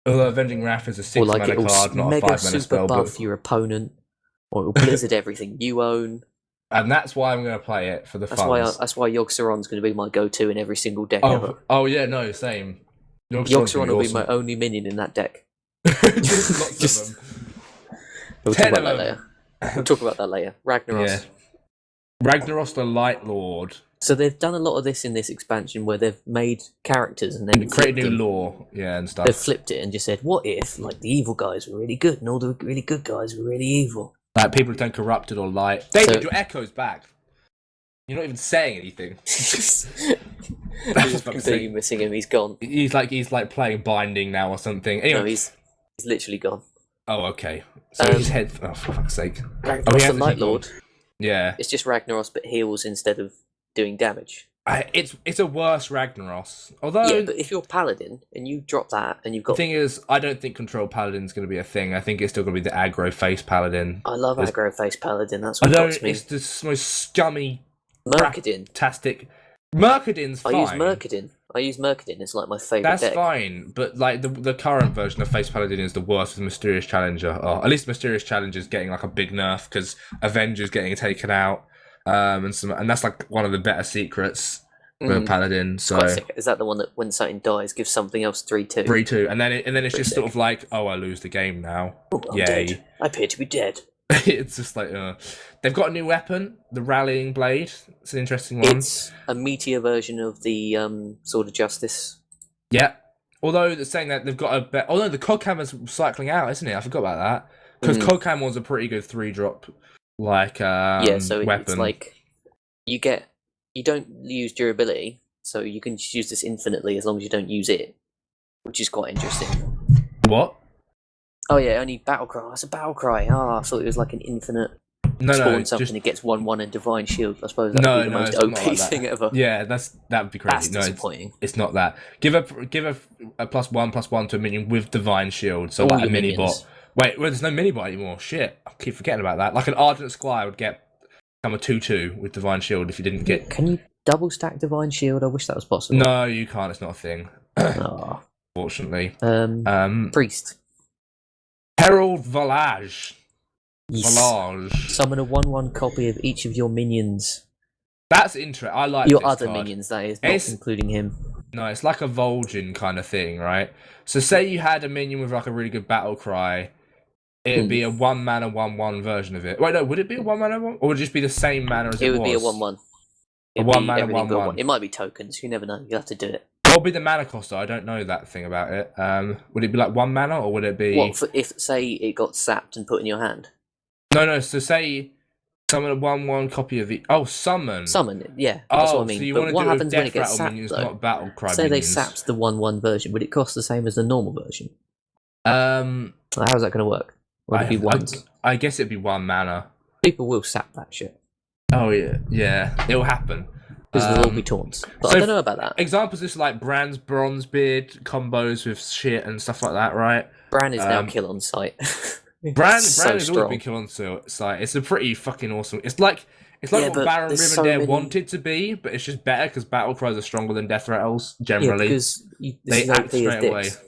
Although Avenging Wrath is a 6 Or like mana it'll card, not a 5 mega mana super spell. buff But... your opponent, or it'll blizzard everything you own. And that's why I'm going to play it, for the That's funds. why Yogg-Saron's going to be my go-to in every single deck ever. Oh, yeah, no, same. Yogg-Saron will be my only minion in that deck. Lots of them. We'll 10 talk about of that them. later. We'll talk about that later. Ragnaros. Yeah. Ragnaros the Light Lord. So they've done a lot of this in this expansion where they've made characters and then And create flipped new them. lore, yeah, and They've stuff. flipped it and just said, what if like the evil guys were really good and all the really good guys were really evil? Like, people who turn corrupted or light. David, So- your echo's back. You're not even saying anything. We're just completely missing him. He's gone. He's like playing Binding now or something. Anyway. No, he's literally gone. Oh, okay. So his head... Oh, for fuck's sake. Ragnaros he the hasn't Light gone. Lord. Yeah. It's just Ragnaros but heals instead of doing damage. It's a worse Ragnaros. Although... Yeah, but if you're Paladin and you drop that and you've The got... thing is, I don't think Control Paladin's going to be a thing. I think it's still going to be the aggro face Paladin. I love There's- aggro face Paladin. That's I what don't... got me. It's the most scummy, Mercadin. fantastic... Mercadin's fine. I use Mercadin. It's like my favourite That's deck. fine, but like the current version of Face Paladin is the worst with Mysterious Challenger. Or at least Mysterious Challenger is getting like a big nerf because Avenger's getting taken out, and that's like one of the better secrets for Paladin. So Quite sick. Is that the one that when something dies gives something else 3/2? 3/2, and then it's just sick. sort of like, oh, I lose the game now. Oh, I'm Yay! dead. I appear to be dead. It's just like they've got a new weapon, the Rallying Blade. It's an interesting one. It's a meteor version of the Sword of Justice. Yeah. Although they're saying that they've got a better... Although the Coghammer's cycling out, isn't it? I forgot about that. Because Coghammer's a pretty good 3-drop, like, Yeah, so weapon. it's like you don't use durability, so you can just use this infinitely as long as you don't use it, which is quite interesting. What? Oh yeah, only battle cry. That's a battle cry. I thought it was like an infinite spawn something that gets 1/1 and divine shield. I suppose that would be the most it's OP not like that. thing ever. Yeah, that would be crazy. That's disappointing. It's not that. Give a +1/+1 to a minion with divine shield, so All like a your mini minions. bot. Wait, well, there's no mini bot anymore. Shit, I keep forgetting about that. Like an Ardent Squire would become a 2/2 with divine shield if you didn't get. Can you double stack divine shield? I wish that was possible. No, you can't. It's not a thing. Oh. Fortunately. Priest. Herald Volage. Yes. Volage. Summon a 1/1 copy of each of your minions. That's interesting. I like Your this other card. minions, that is, not It's- including him. No, it's like a Vol'jin kind of thing, right? So say you had a minion with like a really good battle cry, it'd be a 1 mana 1/1 version of it. Wait, no, would it be a 1 mana 1? Or would it just be the same mana as it was? It would be a 1/1. It'd one be mana, everything but 1/1. It might be tokens. You never know. You'll have to do it. What would be the mana cost, though? I don't know that thing about it. Would it be like 1 mana, or would it be... What if, say, it got sapped and put in your hand? No, so say summon a 1/1 copy of the... Oh, summon. Summon it, yeah. That's what I mean. So you But want to what do it with happens when it Death gets Rattle sapped, minions, though? not Battle Cry Say they minions. sapped the 1/1 version. Would it cost the same as the normal version? Um, How's that going to work? Would it be ones? I guess it'd be 1 mana. People will sap that shit. Oh, yeah. It'll happen. Because there'll all be taunts. But so I don't know about that. Examples is like Brand's Bronzebeard combos with shit and stuff like that, right? Bran is now kill on sight. Bran so has always strong. been kill on sight. It's a pretty fucking awesome... It's like what but Baron there's Rivendare so many- wanted to be, but it's just better because battle cries are stronger than death rattles Yeah, generally. because They act OP as straight away. dicks.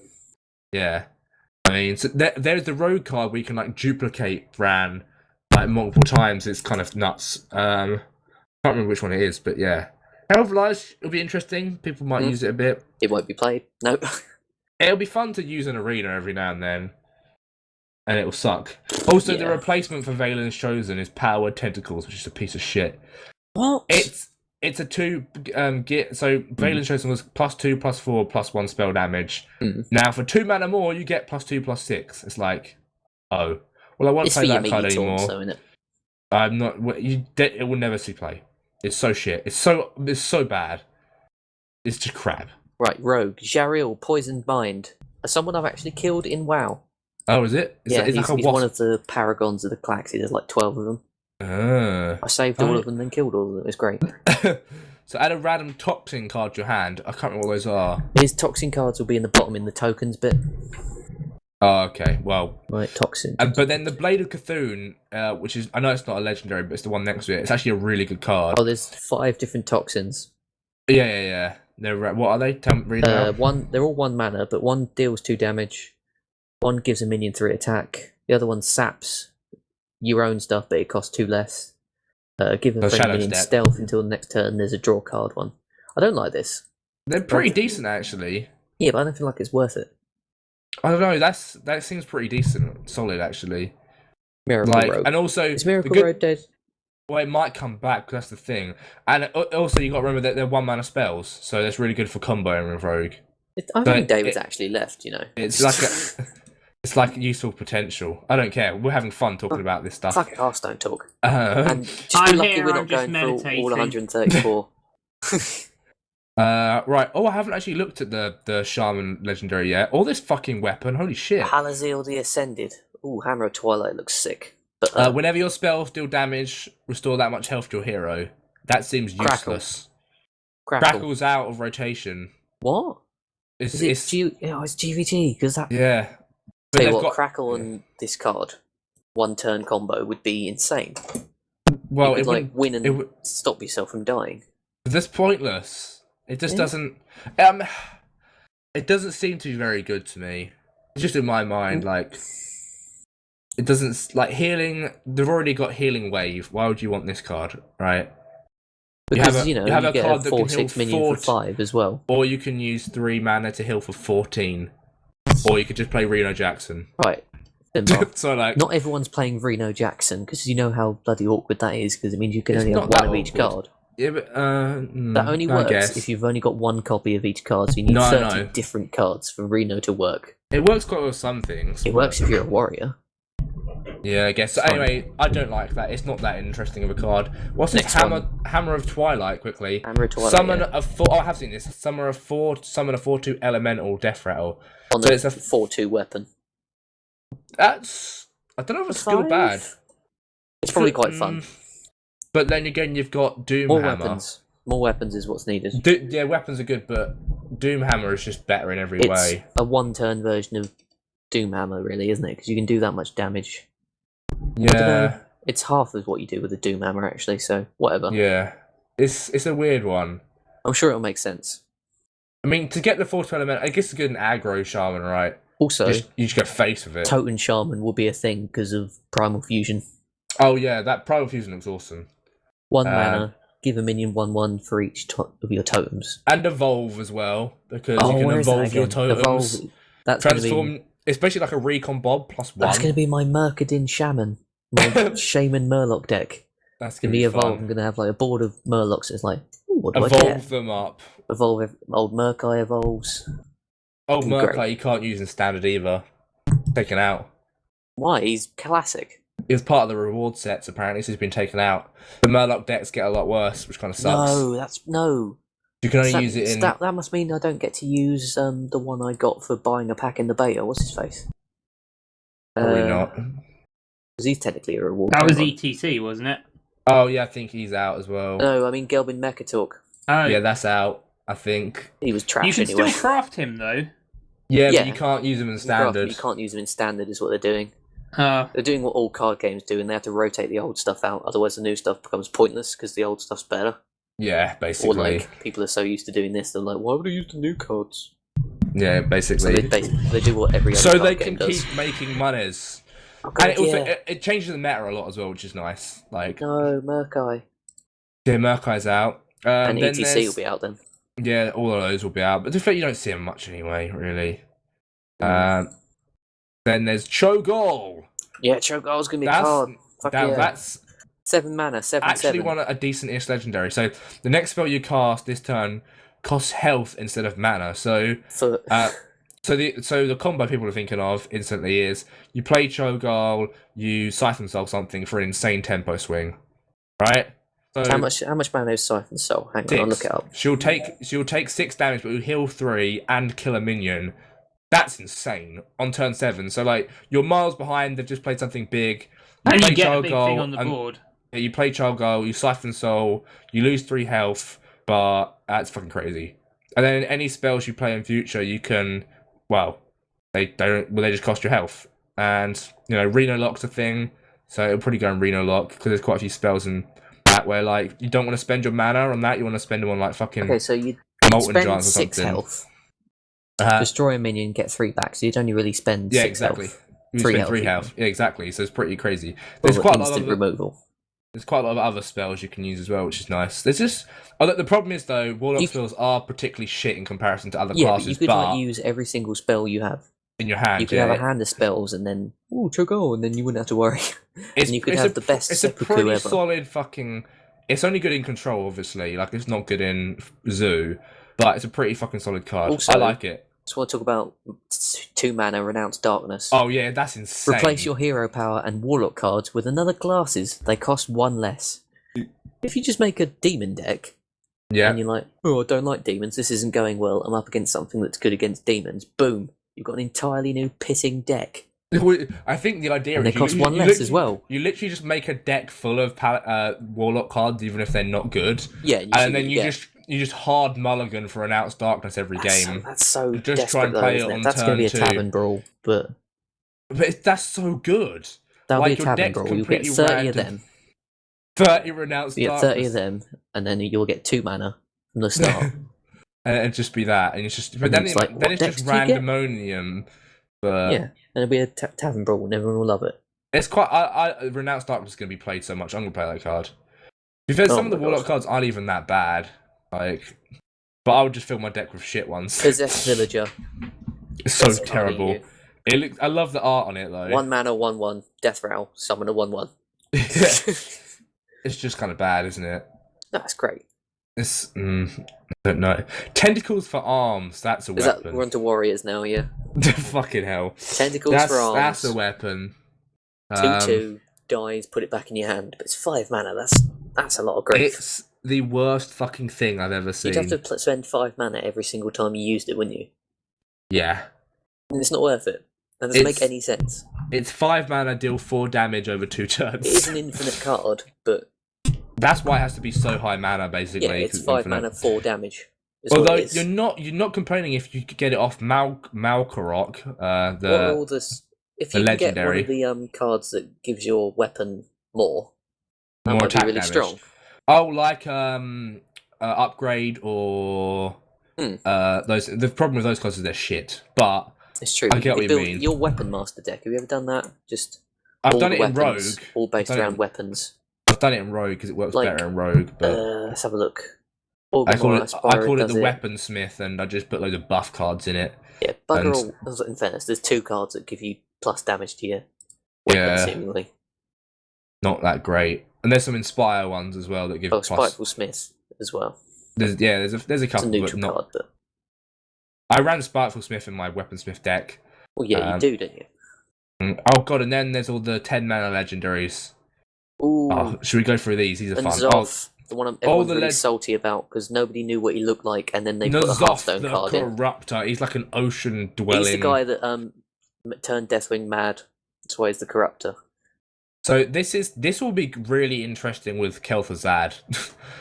Yeah, I mean, so there's the rogue card where you can like duplicate Bran like multiple times. It's kind of nuts. Can't remember which one it is, but yeah. Health Lies will be interesting. People might use it a bit. It won't be played. No. It'll be fun to use an arena every now and then, and it'll suck. Also, the Yeah. replacement for Valen's Chosen is Powered Tentacles, which is a piece of shit. What? It's a 2 get. So Valen's Chosen was +2, +4, +1 spell damage. Now for 2 mana more, you get +2, +6. It's like, oh, well, I won't It's play for your that card meaty anymore. taunts, though, innit? I'm not. It will never see play. It's so shit. It's so bad. It's just crap. Right, Rogue. Jaril, Poisoned Mind. Someone I've actually killed in WoW. Oh, is it? Yeah, he's he's one of the paragons of the Claxy. There's like 12 of them. I saved all of them, then killed all of them. It was great. So add a random toxin card to your hand. I can't remember what those are. His toxin cards will be in the bottom in the tokens bit. Oh, okay. Well, Right, toxin. but then the Blade of Cthulhu, which is, I know it's not a legendary, but it's the one next to it. It's actually a really good card. Oh, there's 5 different toxins. Yeah. What are they? Read them out. One, they're all 1 mana, but one deals 2 damage. One gives a minion 3 attack. The other one saps your own stuff, but it costs 2 less. Give a friendly Shadow minion Step. stealth until the next turn. There's a draw card one. I don't like this. They're pretty decent, actually. Yeah, but I don't feel like it's worth it. I don't know. That seems pretty decent, solid, actually. Miracle Rogue. And also, Is Miracle Rogue dead? Well, it might come back, because that's the thing. And also, you got to remember that they're 1 mana spells, so that's really good for comboing with Rogue. I think David's actually left, you know. It's like it's like useful potential. I don't care. We're having fun talking about this stuff. Fuck it, Hearthstone talk. Uh, And just I'm be lucky here, we're I'm not just going through all meditating. 134. right. Oh, I haven't actually looked at the Shaman Legendary yet. All this fucking weapon. Holy shit. Halazil the Ascended. Ooh, Hammer of Twilight looks sick. But Whenever your spells deal damage, restore that much health to your hero. That seems Crackle. useless. Crackle. Crackle's out of rotation. What? It's It's GVT, because that... yeah. Tell you they've what, got- Crackle and this card, 1 turn combo would be insane. Well, you it could, like, would. win and it would- stop yourself from dying. That's pointless. It just Yeah. doesn't. It doesn't seem to be very good to me. It's just in my mind, like it doesn't like healing. They've already got healing wave. Why would you want this card, right? Because, you have a get card a that can 4/6 heal minion for 5 as well. Or you can use 3 mana to heal for 14, or you could just play Reno Jackson. Right. Finbar. So like, Not everyone's playing Reno Jackson, because you know how bloody awkward that is, because it means you can It's only have not 1 that of each awkward. card. yeah, but That only I works guess. if you've only got 1 copy of each card, so you need No, I 30 know. different cards for Reno to work. It works quite well with some things. It works if you're a warrior. Yeah, I guess. So Fine. anyway, I don't like that. It's not that interesting of a card. What's this Next Hammer of Twilight? Quickly. Hammer of Twilight, Summon yeah. a 4. Oh, I have seen this. Summon a 4/2 elemental death rattle. On So the it's a 4/2 weapon. That's. I don't know if it's good or bad. It's probably quite fun. But then again, you've got Doom More Hammer. weapons. More weapons is what's needed. Yeah, weapons are good, but Doom Hammer is just better in every It's way. a 1-turn version of Doomhammer, really, isn't it? Because you can do that much damage. Yeah, It's half of what you do with a Doomhammer, actually, so whatever. yeah. It's a weird one. I'm sure it'll make sense. I mean, to get the 4/2 element, I guess it's good in aggro shaman, right? Also, You just go face with it. Totem Shaman will be a thing because of Primal Fusion. Oh yeah, that Primal Fusion looks awesome. 1 mana, give a minion 1/1 for each of your totems. And evolve as well, because Oh, you can where is that evolve your again? totems. Evolve. That's gonna be- Transform, especially like a recon bob +1. That's going to be my Murkadin Shaman. My Shaman Murloc deck. That's Gonna gonna be be evolved. fun. I'm gonna have like a board of Murlocs. It's like, ooh, what do I get? Evolve them up. Evolve. Old Murkai evolves. Old Be great. Murkai you can't use in standard either. Taken out. Why? He's classic. It was part of the reward sets apparently, so he's been taken out. The Murloc decks get a lot worse, which kind of sucks. No. You can only use it in. That must mean I don't get to use the one I got for buying a pack in the beta. What's his face? Probably not. Because he's technically a reward. That was Pokemon. ETC, wasn't it? Oh yeah, I think he's out as well. No, I mean Gelbin Mecha Talk. Oh, Yeah, that's out. I think. He was trash you can anyway. still craft him though. Yeah, Yeah. but you can't use them in You can craft, but standard. you can't use them in standard, is what they're doing. Uh, They're doing what all card games do, and they have to rotate the old stuff out. Otherwise, the new stuff becomes pointless because the old stuff's better. Yeah, Or basically. like people are so used to doing this, they're like, "Why would I use the new cards?" Yeah, So basically. they do what every other So card they game can does. keep making monies. Oh, God, And it also yeah. it changes the meta a lot as well, which is nice. Like No, Murkai. yeah, Murkai's out. And Then ETC will be out then. Yeah, all of those will be out. But to be fair, you don't see them much anyway, really. Mm. Then there's Cho'Gall. Yeah, Cho'Gall's gonna be a That's card. Fuck yeah. that's 7 mana, 7/7. actually a decent-ish legendary. So the next spell you cast this turn costs health instead of mana. So For so the combo people are thinking of instantly is you play Cho'Gall, you Siphon Soul something for an insane tempo swing, right? So how much mana is Siphon Soul? Hang on, I'll look it up. She'll take 6 damage, but will heal 3 and kill a minion. That's insane on turn 7. So like you're miles behind. They've just played something big. and play you get a big Cho'Gall thing on the and- board. Yeah, you play Cho'Gall, you Siphon Soul, you lose 3 health, but that's fucking crazy. And then any spells you play in future, you can, well, they just cost you health. And Reno Lock's a thing, so it'll probably go in Reno Lock because there's quite a few spells in that where like you don't want to spend your mana on that. You want to spend them on like fucking Okay, so you Molten spend Giants or 6 something. health, Uh, destroy a minion, get 3 back. So you'd only really spend yeah, 6 exactly. health. You 3 spend health. 3 health. Yeah, exactly. So it's pretty crazy. Or There's quite a lot instant of removal. There's quite a lot of other spells you can use as well, which is nice. There's just the problem is though, Warlock spells are particularly shit in comparison to other Yeah, but classes. you could like use every single spell you have. in your hand, You could yeah, have a hand of spells, and then Cho'Gall, and then you wouldn't have to worry. it's, and you could it's have a, the best It's a seppuku pretty ever. solid fucking. It's only good in control, obviously. Like it's not good in zoo, but it's a pretty fucking solid card. Also, I like it. So we'll talk about 2 mana Renounced Darkness. Oh yeah, that's insane. Replace your hero power and warlock cards with another classes. They cost 1 less. If you just make a demon deck, Yeah, and you're like, oh, I don't like demons, this isn't going well, I'm up against something that's good against demons, boom, you've got an entirely new pitting deck. I think the idea And is they cost 1 less as well. You literally just make a deck full of warlock cards, even if they're not good. Yeah, And then you just hard mulligan for Renounced Darkness every game. That's so Just try and desperate, play though, isn't it on That's going to be a turn 2. tavern brawl, but But that's so good. that'll Like, be a your tavern deck's brawl. You'll get completely 30 of random. them. 30 Renounced You get Darkness. 30 of them, and then you'll get 2 mana from the start. And it'd just be that. And it's just. But And then, it's like, then what it's decks just do you get? randomonium. But Yeah, and it'll be a tavern brawl, and everyone will love it. it's quite. Renounced Darkness is going to be played so much. I'm going to play that card. Because some of the my Warlock gosh. cards aren't even that bad. Like. But I would just fill my deck with shit ones. Possessed Villager. It's so That's what I terrible. do. It looks, I love the art on it though. 1 mana, 1/1, Death Rattle, summon a 1/1. It's just kind of bad, isn't it? That's great. It's I don't know. Tentacles for arms. That's a Is that weapon. we're onto warriors now? Yeah. Fucking hell. Tentacles for arms. That's a weapon. 2/2 dies. Put it back in your hand. But it's 5 mana. That's a lot of grief. It's the worst fucking thing I've ever seen. You'd have to spend 5 mana every single time you used it, wouldn't you? Yeah. And it's not worth it. That doesn't make It's- any sense. It's 5 mana, deal 4 damage over 2 It turns. is an infinite card, but That's why it has to be so high mana, basically. yeah, it's 'cause 5 infinite. mana, 4 damage. Is what Although it is. you're not complaining if you could get it off Malkarok, What are the all this? If the you can get one legendary. of the cards that gives your weapon more, that more might be attack really damage. strong. Oh, like upgrade or those. The problem with those cards is they're shit. But It's true. I get what you build mean. Your weapon master deck. Have you ever done that? Just I've all done the it in Rogue. weapons, all based I've done it around in- weapons. I've done it in Rogue because it works Like, better in Rogue. But Let's have a look. I call Orgrimmar it Aspirant the does it. Weaponsmith, and I just put loads of buff cards in it. Yeah, bugger and- all. In fairness, there's 2 cards that give you plus damage to your weapon, Yeah. seemingly. Not that great. And there's some Inspire ones as well that give plus. Spiteful Smith as well. There's a couple, It's a neutral but not. card, but I ran Spiteful Smith in my Weaponsmith deck. well, yeah, you do, don't you? Oh god, and then there's all the 10 mana legendaries. Ooh, Oh, should we go through these? These are and fun. Zoth, the one everyone's the really leg- salty about because nobody knew what he looked like, and then they put a Zoth, Hearthstone the card in. Corruptor. He's like an ocean dwelling. He's the guy that turned Deathwing mad. That's why he's the Corruptor. So this will be really interesting with Kel'Thuzad.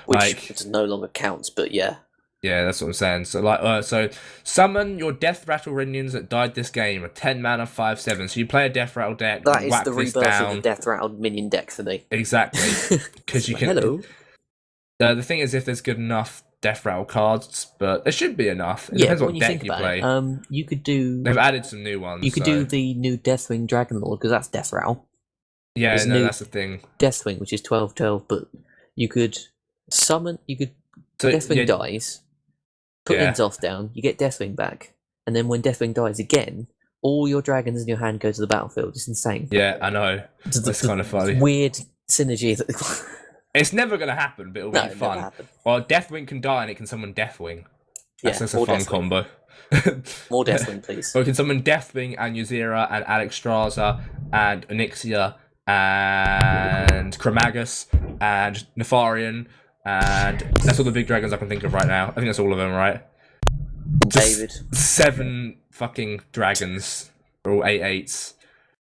Which no longer counts, but yeah. Yeah, that's what I'm saying. So so summon your Death Rattle minions that died this game, a 10 mana 5/7. So you play a Death Rattle deck. That is whack the this rebirth down. of the Death Rattled minion deck for me. Exactly, because you can. Hello. The thing is, if there's good enough Death Rattle cards, but there should be enough. It Yeah, depends but what when you deck think you about play. it, you could do. They've added some new ones. You could do the new Deathwing Dragonlord because that's Death Rattle. Yeah, there's no, new- that's the thing. Deathwing, which is 12/12, but you could summon. So, Deathwing dies. Put Zoth down. You get Deathwing back, and then when Deathwing dies again, all your dragons in your hand go to the battlefield. It's insane. Yeah, I know. It's kind of funny. Weird synergy. That It's never going to happen, but it'll be fun. Well, Deathwing can die and it can summon Deathwing. That's a fun combo. More Deathwing, please. So we can summon Deathwing and Ysera and Alexstrasza and Onyxia and Chromagus and Nefarian, and that's all the big dragons I can think of right now. I think that's all of them, right? David. 7 fucking dragons, or all 8/8s.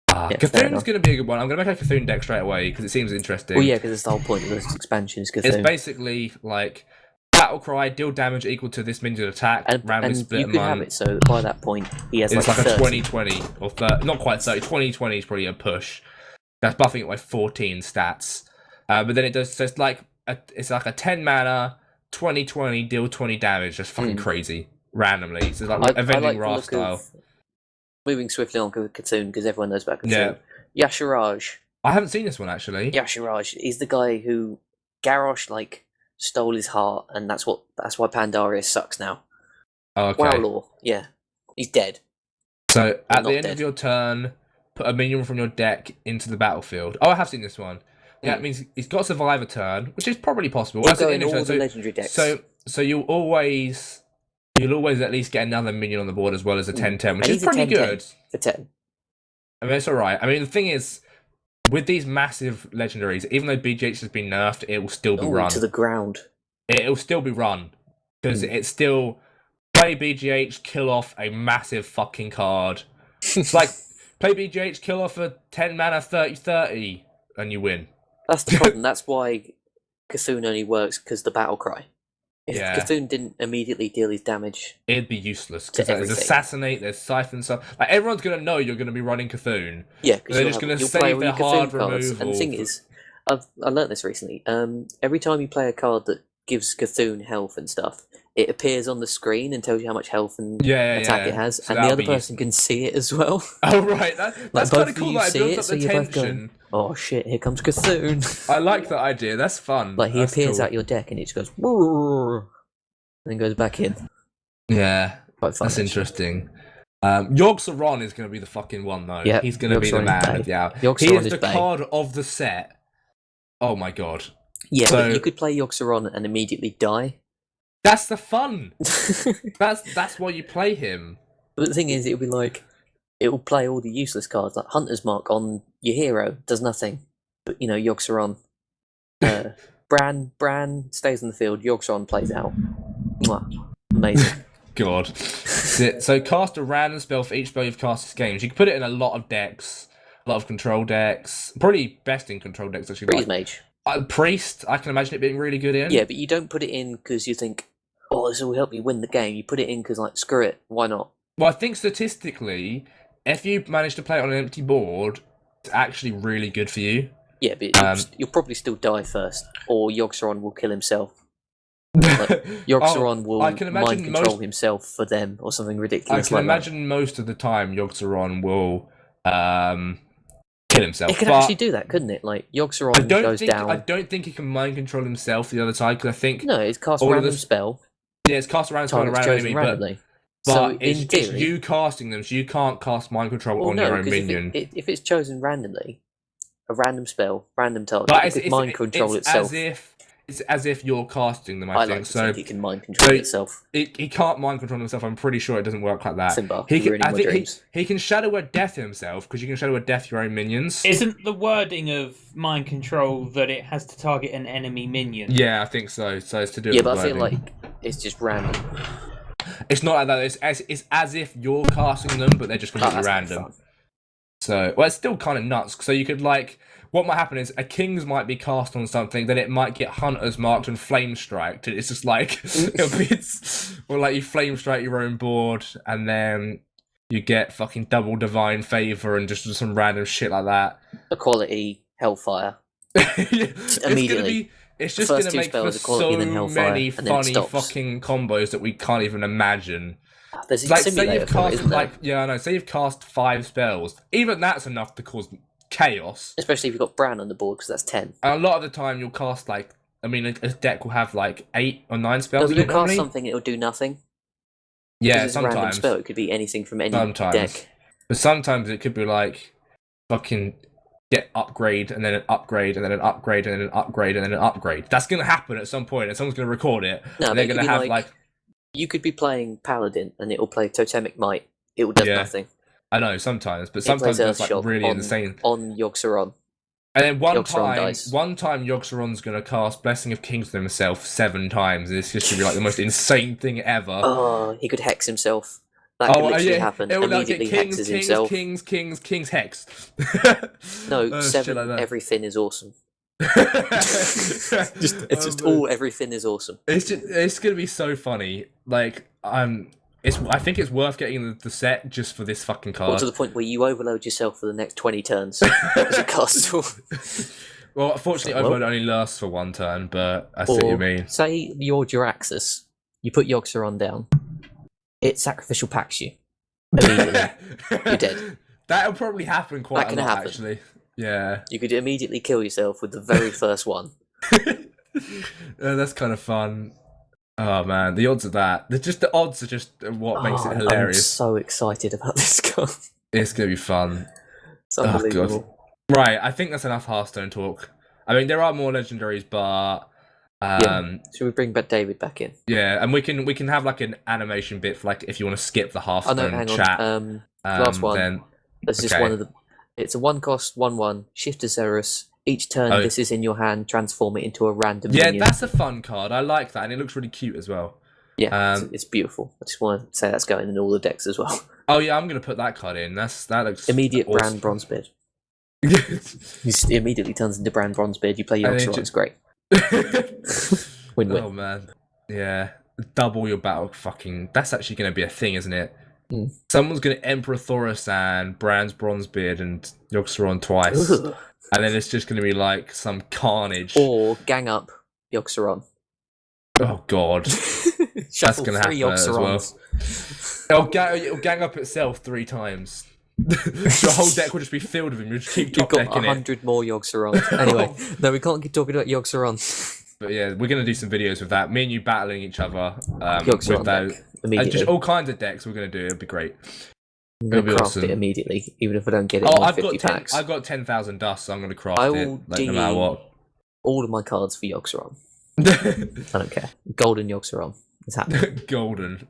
Yeah, Cthulhu's going to be a good one. I'm going to make a Cthulhu deck straight away because it seems interesting. Well, yeah, because it's the whole point of those expansions. It's basically like Battle Cry, deal damage equal to this minion attack, randomly split you could have it so by that point he has it's like a 30. 20/20 or 30, not quite 30. 20/20 is probably a push. That's buffing it by 14 stats. But then it does. So it's like a 10 mana 20/20 deal 20 damage. Just fucking crazy randomly. So it's like Avenging Wrath style. Moving swiftly on to Cthulhu because everyone knows about Cthulhu. Yeah. Yashiraj. I haven't seen this one actually. Yashiraj is the guy who Garrosh stole his heart, and that's why Pandaria sucks now. Oh, okay. Wow, law. Yeah, he's dead. So at the end of your turn, put a minion from your deck into the battlefield. Oh, I have seen this one. Yeah, it means he's got to survive a turn, which is probably possible. We'll go in all the legendary decks. So you'll always at least get another minion on the board as well as a 10/10, which is pretty good. For 10. I mean, it's alright. I mean, the thing is, with these massive legendaries, even though BGH has been nerfed, it will still be run. To the ground. It'll still be run. Because it's still play BGH, kill off a massive fucking card. It's like, play BGH, kill off a 10 mana 30/30, and you win. That's the problem. That's why Cthulhu only works because the battle cry. If Cthulhu didn't immediately deal his damage, it'd be useless because there's Assassinate, there's Siphon, stuff. Like everyone's gonna know you're gonna be running Cthulhu. Yeah, because they're just gonna save their hard removal. And the thing is, I learnt this recently. Every time you play a card that gives Cthulhu health and stuff, it appears on the screen and tells you how much health and attack it has, so and the other person can see it as well. Oh right, that's kind of cool. Like, it builds up the tension. Oh shit! Here comes Cthulhu. I like that idea. That's fun. Like he appears out your deck and it just goes, and then goes back in. Yeah, quite fun. That's interesting. Yogg-Saron is going to be the fucking one though. Yeah, he's going to be the man of the hour. He is the card of the set. Oh my god. Yeah, but you could play Yogg-Saron and immediately die. That's the fun. that's why you play him. But the thing is, it'll be like it will play all the useless cards, like Hunter's Mark on your hero does nothing. But you know, Yogg-Saron, Bran stays on the field. Yogg-Saron plays out. Mwah. Amazing. God. So cast a random spell for each spell you've cast this game. So you can put it in a lot of decks, a lot of control decks. Probably best in control decks actually. Priest Mage. Priest, I can imagine it being really good in. Yeah, but you don't put it in because you think, oh, this will help me win the game. You put it in because, like, screw it, why not? Well, I think statistically, if you manage to play it on an empty board, it's actually really good for you. Yeah, but you'll probably still die first, or Yogg-Saron will kill himself. Like, Yogg-Saron will mind control himself for them, or something ridiculous. I can imagine most of the time Yogg-Saron will kill himself. It could actually do that, couldn't it? Like Yogg-Saron goes down. I don't think he can mind control himself the other side because I think it's cast a random spell. Yeah, it's cast a random spell on a random enemy, randomly. But So it's you casting them, so you can't cast mind control on your own minion. If it's chosen randomly, a random spell, random target. But It could mind control itself. It's as if you're casting them. I think like to so. think it can mind control itself. He can't mind control himself. I'm pretty sure it doesn't work like that. Finbar, He can, ruining my dreams. he can shadow word death himself because you can shadow word death your own minions. Isn't the wording of mind control that it has to target an enemy minion? Yeah, I think so. So it's to do. Yeah, with but the I feel wording. like it's just random. It's not like that. It's as if you're casting them, but they're just completely random. So, well, it's still kind of nuts. So you could what might happen is a king's might be cast on something, then it might get hunters marked and flame striked. It's just or you flame strike your own board, and then you get fucking double divine favor and just some random shit like that. Equality, hellfire. Immediately. It's just going to make for so many funny fucking combos that we can't even imagine. There's a simulator for it, isn't there? Yeah, I know. Say you've cast 5 spells. Even that's enough to cause chaos. Especially if you've got Bran on the board, because that's 10. And a lot of the time you'll cast a deck will have 8 or 9 spells. No, but you'll cast something, it'll do nothing. Yeah, it's sometimes. A random spell. It could be anything from any deck. But sometimes it could be fucking get upgrade and then an upgrade and then an upgrade and then an upgrade and then an upgrade. That's going to happen at some point and someone's going to record it. No, and they're going to have You could be playing Paladin and it'll play Totemic Might. It will do nothing. I know, sometimes. But sometimes it's really insane. On Yogg-Saron. And then one time Yogg-Saron's going to cast Blessing of Kings on himself 7 times. And it's just going to be the most insane thing ever. Oh, he could hex himself. That could literally happen. It will immediately hexes himself. Kings, hex. No, 7, like everything is awesome. Everything is awesome. It's going to be so funny. I think it's worth getting the set just for this fucking card. Or to the point where you overload yourself for the next 20 turns as a castle. Well, unfortunately, overload only lasts for 1 turn, but I see what you mean. Say you're Jiraxxus, you put Yogg-Saron down, it sacrificial packs you. Immediately. You're dead. That'll probably happen quite a lot, actually. Yeah. You could immediately kill yourself with the very first one. That's kind of fun. Oh man, the odds of that. The odds are just what makes it hilarious. I'm so excited about this card. It's going to be fun. It's unbelievable. Right, I think that's enough Hearthstone talk. I mean, there are more legendaries, but... Should we bring David back in? Yeah, and we can have an animation bit for if you want to skip the Hearthstone chat. Last one. This is one of the... It's a 1-cost, 1/1, Shift to Zerus. Each turn, this is in your hand, transform it into a random minion. Yeah, that's a fun card. I like that, and it looks really cute as well. Yeah, it's beautiful. I just want to say that's going in all the decks as well. Oh yeah, I'm going to put that card in. That looks immediate awesome. Bran Bronzebeard. He immediately turns into Bran Bronzebeard. You play Yogg-Saron, it's great. Win-win. Oh man, yeah. Double your battle fucking... That's actually going to be a thing, isn't it? Mm. Someone's going to Emperor Thaurissan, Bran's Bronzebeard, and Yogg-Saron twice. Ugh. And then it's just going to be some carnage. Or gang up Yogg-Saron. Oh god. That's going to happen as well. It'll gang up itself 3 times. Your whole deck will just be filled with him. You'll just keep top decking it. You've got 100 more Yogg-Saron. Anyway, no, we can't keep talking about Yogg-Saron. But yeah, we're going to do some videos with that. Me and you battling each other. With those. Just all kinds of decks we're going to do. It'll be great. I'm going to craft it immediately, even if I don't get it in 50 packs. I've got 10,000 dust, so I'm going to craft it no matter what. All of my cards for Yogg-Saron. I don't care. Golden Yogg-Saron. It's happening. Golden.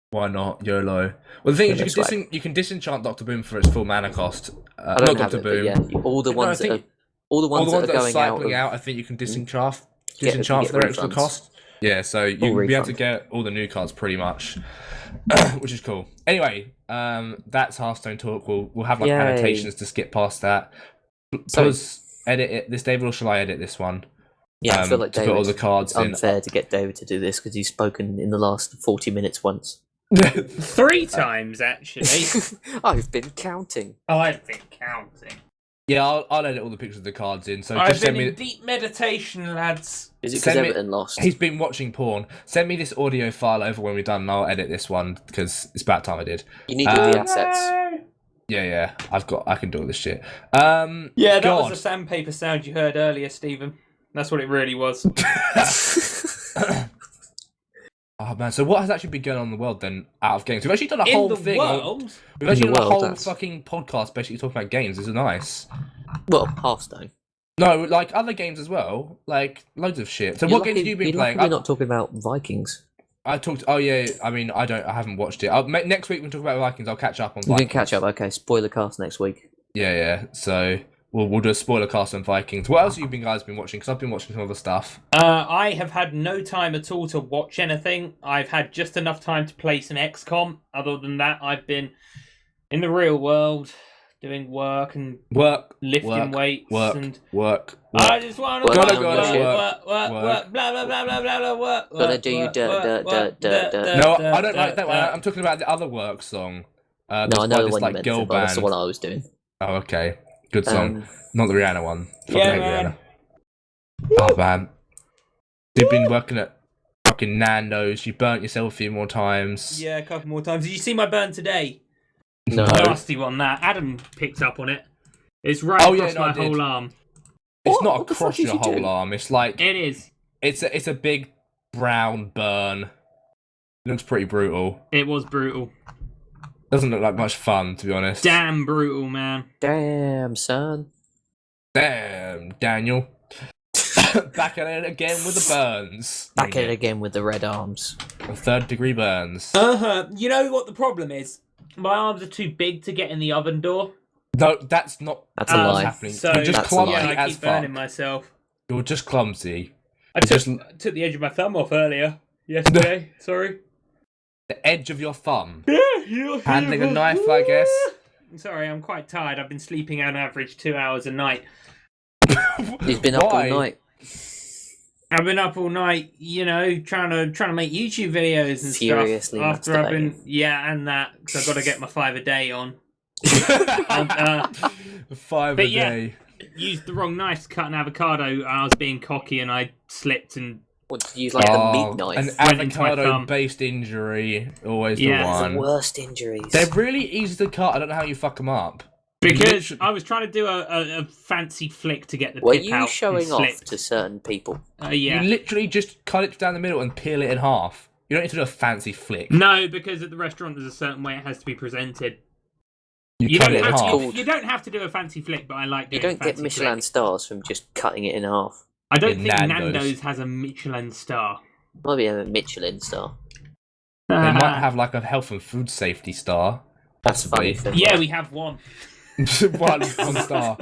Why not? YOLO. Well, the thing is, you can disenchant Dr. Boom for its full mana cost. Not Dr. Boom. Yeah, all the ones that are going cycling out, I think you can disenchant for their extra cost. Yeah, so you'll be able to get all the new cards pretty much, which is cool. Anyway, that's Hearthstone talk. We'll have annotations to skip past that. Edit it this, David, or shall I edit this one? Yeah, I feel like to put all the cards it's unfair to get David to do this because he's spoken in the last 40 minutes once. 3 times, actually. I've been counting. I've been counting. Yeah, I'll edit all the pictures of the cards in. So I've been in deep meditation, lads. Is it because Everton lost? He's been watching porn. Send me this audio file over when we're done, and I'll edit this one because it's about time I did. You need all the assets. Yeah, I can do all this shit. Yeah, that was the sandpaper sound you heard earlier, Stephen. That's what it really was. Oh man, so what has actually been going on in the world then out of games? We've actually done a whole thing. World? We've actually done a whole fucking podcast basically talking about games. This is nice. Well, Hearthstone. No, like other games as well, like loads of shit. So what games have you been playing? We're not talking about Vikings. I talked. Oh yeah, I mean, I haven't watched it. Next week when we talk about Vikings, I'll catch up on. We Vikings. can catch up. Okay, spoiler cast next week. Yeah. So we'll do a spoiler cast on Vikings. What else have you guys been watching? Because I've been watching some other stuff. I have had no time at all to watch anything. I've had just enough time to play some XCOM. Other than that, I've been in the real world doing work and lifting weights and work. I just want to Work, work, work, blah blah blah blah blah blah work. Gotta do you dirt. No, I don't like that one. I'm talking about the other work song. No, I know the one you meant, girl but that's the band. one I was doing. Oh, okay. Good song. Not the Rihanna one. Yeah, man. Oh, man. You've been working at fucking Nando's. You burnt yourself a few more times. Yeah, a couple more times. Did you see my burn today? No. Nasty one, that. Adam picked up on it. It's right across my whole arm. It's not across your whole arm. It's like... It is. It's a big brown burn. It looks pretty brutal. It was brutal. Doesn't look like much fun, to be honest. Damn brutal, man. Damn, son. Damn, Daniel. Back at it again with the burns. Back at it again with the red arms. 3rd degree burns. You know what the problem is? My arms are too big to get in the oven door. No, that's not. That's a lie. Happening. So You're just clumsy I as keep fuck. burning myself. You're just clumsy. I took the edge of my thumb off yesterday. Sorry. The edge of your thumb. Yeah, Handling a knife, I guess. Sorry, I'm quite tired. I've been sleeping on average 2 hours a night. He's been up all night. I've been up all night, trying to make YouTube videos and Furiously stuff. After I've been, and that, because I've got to get my 5 a day on. 5 a day. Used the wrong knife to cut an avocado, and I was being cocky, and I slipped and. What, did you use like the meat knife? An avocado-based injury, always the one. The worst injuries. They're really easy to cut. I don't know how you fuck them up. Because I was trying to do a fancy flick to get the Were tip you out showing off to certain people? Yeah. You literally just cut it down the middle and peel it in half. You don't need to do a fancy flick. No, because at the restaurant there's a certain way it has to be presented. You cut it in half. You don't have to do a fancy flick, but I like doing You don't get Michelin stars from just cutting it in half. I don't think Nando's has a Michelin star. Might be a Michelin star. They might have like a health and food safety star. That's funny. Yeah, we have one. one star.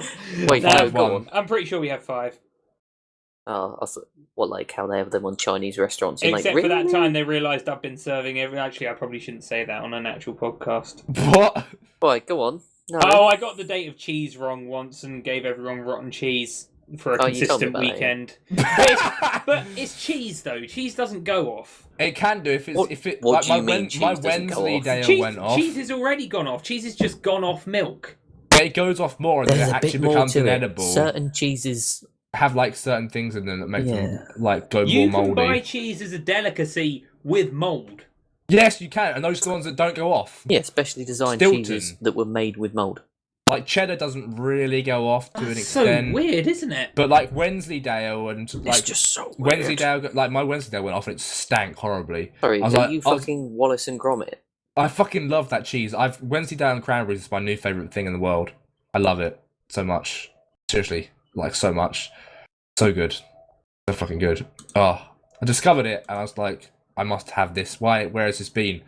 Wait, no, go on. I'm pretty sure we have 5. Oh, I thought, like how they have them on Chinese restaurants. Except for that time they realised I've been serving Actually, I probably shouldn't say that on an actual podcast. What? Right, go on. No. Oh, I got the date of cheese wrong once and gave everyone rotten cheese for a consistent weekend. But it's cheese though. Cheese doesn't go off. It can do if What like do you mean cheese my doesn't go Wednesday off? day went off. Cheese has already gone off. Cheese has just gone off milk. It goes off more and then it actually becomes inedible. Certain cheeses have like certain things in them that make them like go more moldy. You can buy cheese as a delicacy with mold. Yes, you can, and those are the ones that don't go off. Yeah, specially designed Stilton. cheeses that were made with mold. Like cheddar doesn't really go off to an extent. So weird, isn't it? But like Wensleydale and like it's just so weird. Wensleydale, like my Wensleydale went off and it stank horribly. Sorry, are you fucking Wallace and Gromit? I fucking love that cheese. Wensleydale and cranberries is my new favourite thing in the world. I love it so much. Seriously, like so much. So good. So fucking good. Oh, I discovered it and I was like, I must have this. Where has this been?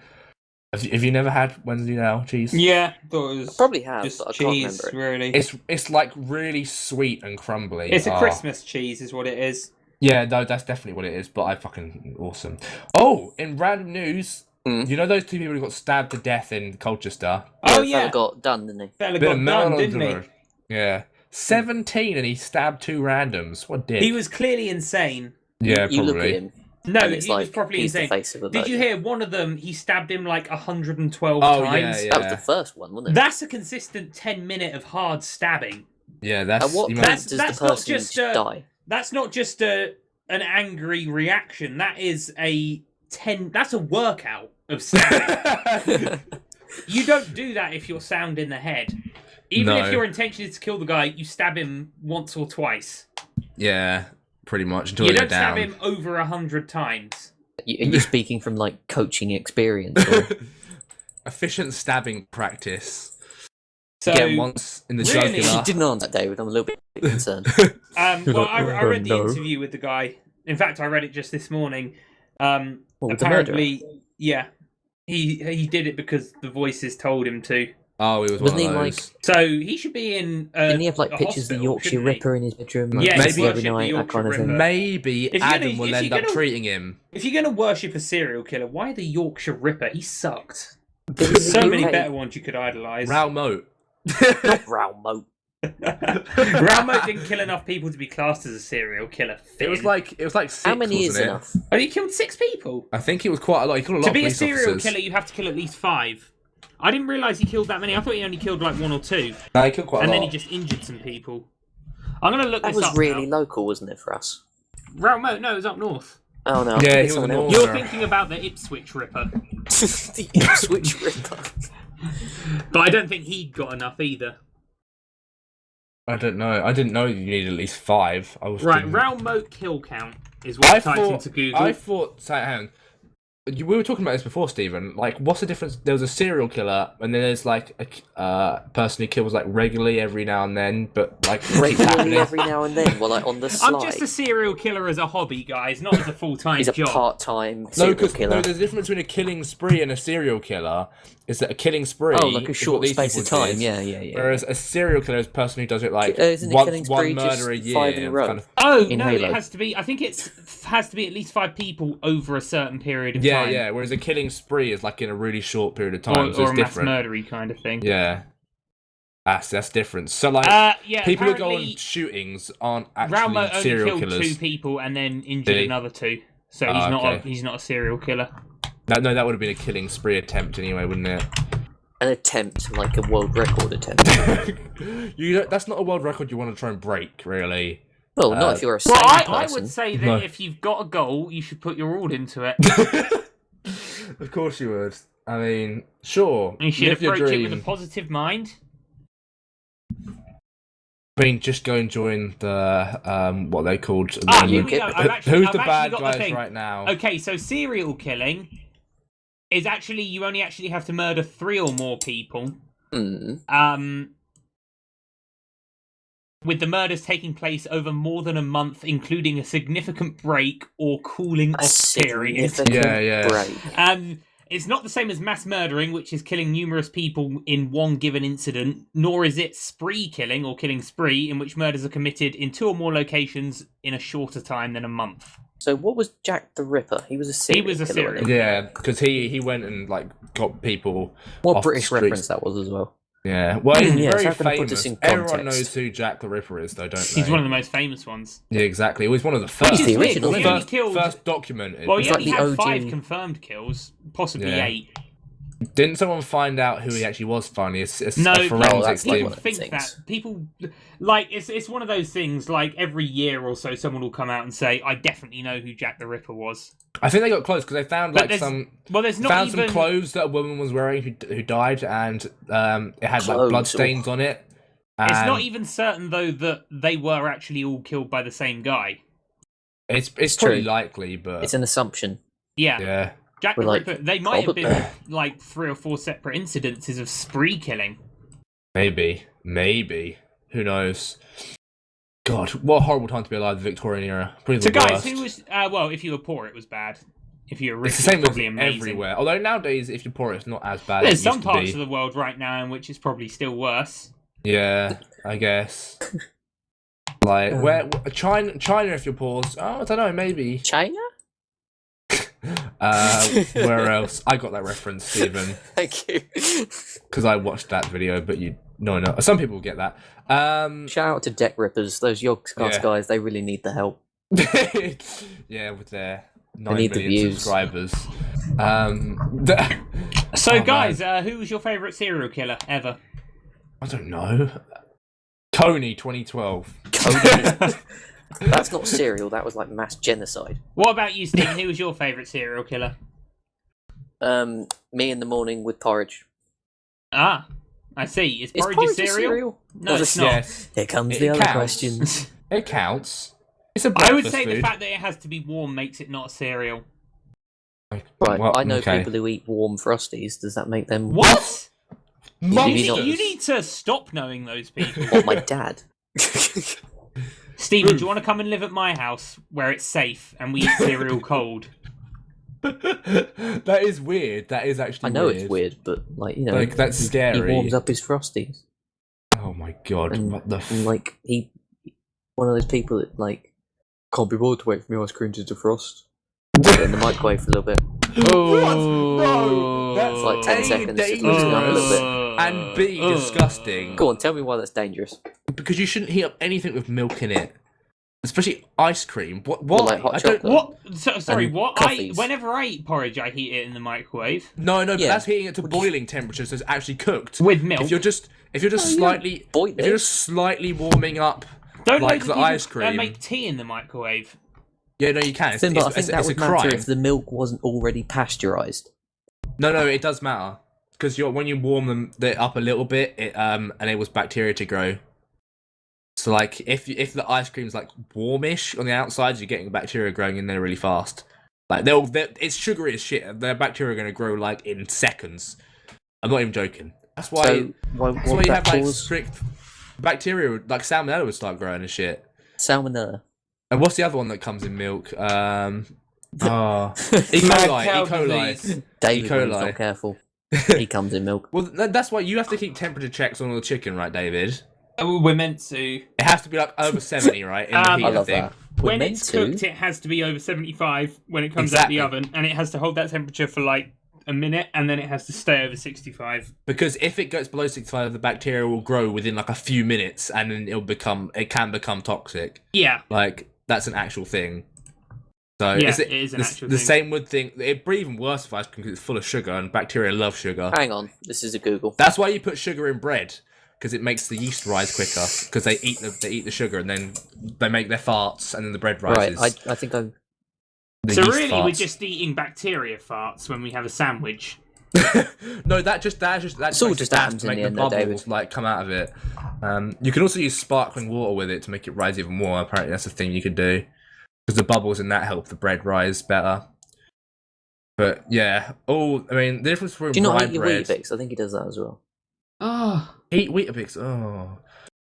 Have you never had Wensleydale cheese? Yeah, thought it was probably have, just but I cheese, can't remember it. really. It's like really sweet and crumbly. It's a Christmas cheese, is what it is. Yeah, no, that's definitely what it is. But I fucking awesome. Oh, in random news, you know those 2 people who got stabbed to death in Colchester? Oh yeah, fella got done, didn't he? Fella got done, didn't he? Yeah, 17, and he stabbed 2 randoms. What dick? He was clearly insane. Yeah, you look at probably. him. No, and it's he was like, properly he's the insane. face of a Did you virgin. hear one of them? He stabbed him like 112 Oh, times. yeah. That was the first one, wasn't it? That's a consistent 10-minute of hard stabbing. Yeah, that's. At what you point must- does that's the not person just, die? That's not just an angry reaction. That is that's a workout of stabbing. You don't do that if you're sound in the head. Even if your intention is to kill the guy, you stab him once or twice. Yeah, pretty much. Until You they go don't stab down. him over 100 times. Are you speaking from like coaching experience? Or... Efficient stabbing practice. So Again, once in the really? She jugular. didn't answer, David. I'm a little bit concerned. well, I read the No. interview with the guy. In fact, I read it just this morning. With the murderer? Apparently, yeah, he did it because the voices told him to. Oh, he was Wasn't one of he, those. So he should be in. Didn't he have like a pictures of the hospital, Yorkshire shouldn't he? Ripper in his bedroom? Yeah, Like, maybe- every worship the night, that kind of Yorkshire thing. Ripper. Maybe If you're Adam gonna- will if end you're up gonna- treating him. If you're going to worship a serial killer, why the Yorkshire Ripper? He sucked. Didn't There's so he many hate better ones you could idolise. Ralmote. Not Ralmote. Ralmo didn't kill enough people to be classed as a serial killer. It was like 6, How many is wasn't it? enough? Oh, he killed 6 people. I think it was quite a lot. He killed a lot To of be a police serial officers. killer, you have to kill at least 5. I didn't realise he killed that many. I thought he only killed like 1 or 2. No, he killed quite a And lot. then he just injured some people. I'm going to look That this was up really now. local, wasn't it, for us? Ralmo, no, it was up north. Oh no, Yeah, I he was someone an else. orc. You're thinking about the Ipswich Ripper. The Ipswich Ripper. But I don't think he got enough either. I don't know. I didn't know you needed at least 5. I was Right, thinking- Ralmo kill count is what I typed into Google. I thought. Hang on. We were talking about this before, Stephen. Like, what's the difference? There was a serial killer, and then there's like a person who kills like regularly every now and then, but like keeps Regularly happening. every now and then, well, like on the slide. I'm just a serial killer as a hobby, guys, not as a full-time He's a job. part-time No, serial because killer. there's a difference between a killing spree and a serial killer. Is that a killing spree? Oh, like a is short what these space of people time. did, Yeah. Whereas a serial killer is a person who does it like Isn't a killing one spree just murder a year. 5 in a row? kind of- Oh, in no, Halo. it has to be... I think it has to be at least 5 people over a certain period of yeah, time. yeah. Whereas a killing spree is like in a really short period of time, Or, so or it's a mass different. murdery kind of thing. Yeah, that's different. So like Yeah, people who go apparently on shootings aren't actually Ralmo only serial killed killers. 2 people and then injured Did he? another 2. So Ah, okay. he's not a serial killer. No, that would have been a killing spree attempt anyway, wouldn't it? An attempt, like a world record attempt. That's not a world record you want to try and break, really. Well, not if you're a sane Well, I person. would say that No. if you've got a goal, you should put your all into it. Of course you would. I mean, sure. You should live your approach it dream. with a positive mind. I mean, just go and join the what they called. Ah, the- here we go. I've Who's the actually bad got the guys thing. right now? Okay, so serial killing is actually you only actually have to murder 3 or more people. With the murders taking place over more than a month, including a significant break or cooling A off period. significant Yeah. break. It's not the same as mass murdering, which is killing numerous people in one given incident, nor is it spree killing or killing spree, in which murders are committed in 2 or more locations in a shorter time than a month. So what was Jack the Ripper? He was a serial was a killer, serial wasn't he? Yeah, because he went and like got people. What off the British streets. reference that was as well. Yeah, well, he's Yeah, so very I'm gonna put this famous. in Everyone context. knows who Jack the Ripper is, though, don't they? He's one of the most famous ones. Yeah, exactly. He was one of the He's first. the original, He isn't he? only killed... First documented. Well, he He's like only the had OG. 5 confirmed kills, possibly Yeah. 8. Didn't someone find out who he actually was? Finally, it's No, a forensics that's like team. one of think things. that people like it's one of those things. Like every year or so, someone will come out and say, "I definitely know who Jack the Ripper was." I think they got close because they found But like there's- some. Well, there's not Found even. some clothes that a woman was wearing who died, and it had like Clothes, blood stains on it. It's And not even certain though that they were actually all killed by the same guy. It's True. pretty likely, but It's an assumption. Yeah, yeah. Jack We're the like, Ripper. They might have been probably- like 3 or 4 separate incidences of spree killing. Maybe. Who knows? God, what a horrible time to be alive in the Victorian era. Probably the So, guys, worst. who was? Well, if you were poor, it was bad. If you were rich, It's the same it's as probably amazing. everywhere. Although nowadays, if you're poor, it's not as bad There's as it some used parts to of be. the world right now in which it's probably still worse. Yeah, I guess. Like where China, if you're poor, I don't know, maybe. China? Where else? I got that reference, Stephen, Thank you. because I watched that video. But no. Some people get that. Shout out to Deck Rippers. Those Yogscast Yeah. guys, they really need the help. Yeah, with their 9 need the million views. subscribers. So, Oh, guys, who was your favourite serial killer ever? I don't know. Coney 2012. That's not serial, that was like mass genocide. What about you, Stephen? Who was your favourite serial killer? Me in the morning with porridge. Ah, I see. Is Is porridge porridge a a cereal? cereal? No, Well, it's not. Yes, Here comes It the other counts. questions. it counts. It's a I breakfast would say food. the fact that it has to be warm makes it not a cereal. Right, Well, I know okay. people who eat warm Frosties. Does that make them... What? Monsters. You need to stop knowing those people. What, my dad? Stephen, do you want to come and live at my house where it's safe and we eat cereal cold? That is weird. That is actually. I know it's weird, but like that's scary. He warms up his Frosties. Oh my god! What the? Like he, one of those people that like can't be bothered to wait for my ice cream to defrost. Put it in the microwave for a little bit. Oh no! That's like 10 seconds. Just dangerous loosen up a little bit. and B disgusting. Go on, tell me why that's dangerous. Because you shouldn't heat up anything with milk in it, especially ice cream. What? Why? Well, like hot I don't. chocolate. What? Sorry, And what? coffees. Whenever I eat porridge, I heat it in the microwave No, but Yeah. that's heating it to boiling temperature, so it's actually cooked. with milk. If you're just slightly, Boil if you're just slightly warming up, Don't like loads the of people, ice cream. make tea in the microwave. Yeah, no, you can. It's, Finbar, I it's, think it's, that it's a would matter crime. if the milk wasn't already pasteurized. No, it does matter because when you warm them up a little bit, it enables bacteria to grow. So like if the ice cream's like warmish on the outside, you're getting bacteria growing in there really fast. Like it's sugary as shit. Their bacteria are going to grow like in seconds. I'm not even joking. That's why. So why That's why would you that have like cause strict bacteria, like salmonella would start growing and shit. salmonella? And what's the other one that comes in milk? E. Mad coli. cow E. coli. disease. David, when he's coli. not careful, he comes in milk. Well, that's why you have to keep temperature checks on all the chicken, right, David? We're meant to. It has to be like over 70, right? In the I heater love thing. that. We're When meant it's to. cooked, it has to be over 75 when it comes out Exactly. the oven, and it has to hold that temperature for like a minute, and then it has to stay over 65. Because if it goes below 65, the bacteria will grow within like a few minutes, and then it can become toxic. Yeah. Like that's an actual thing. So Yeah, is it is an actual the thing. same would think. It'd be even worse if ice cream because it's full of sugar, and bacteria love sugar. Hang on, this is a Google. That's why you put sugar in bread, because it makes the yeast rise quicker. Because they eat the sugar and then they make their farts, and then the bread Right, rises. I think I'm. The So yeast really, farts. we're just eating bacteria farts when we have a sandwich. No, that just It's all makes just gas atoms to in make the end, though, bubbles David. like come out of it. You can also use sparkling water with it to make it rise even more. Apparently, that's a thing you could do because the bubbles in that help the bread rise better. But yeah, I mean, the difference between Do you not rye eat your bread. Weetabix? I think he does that as well. Oh, Eat Weetabix. Oh,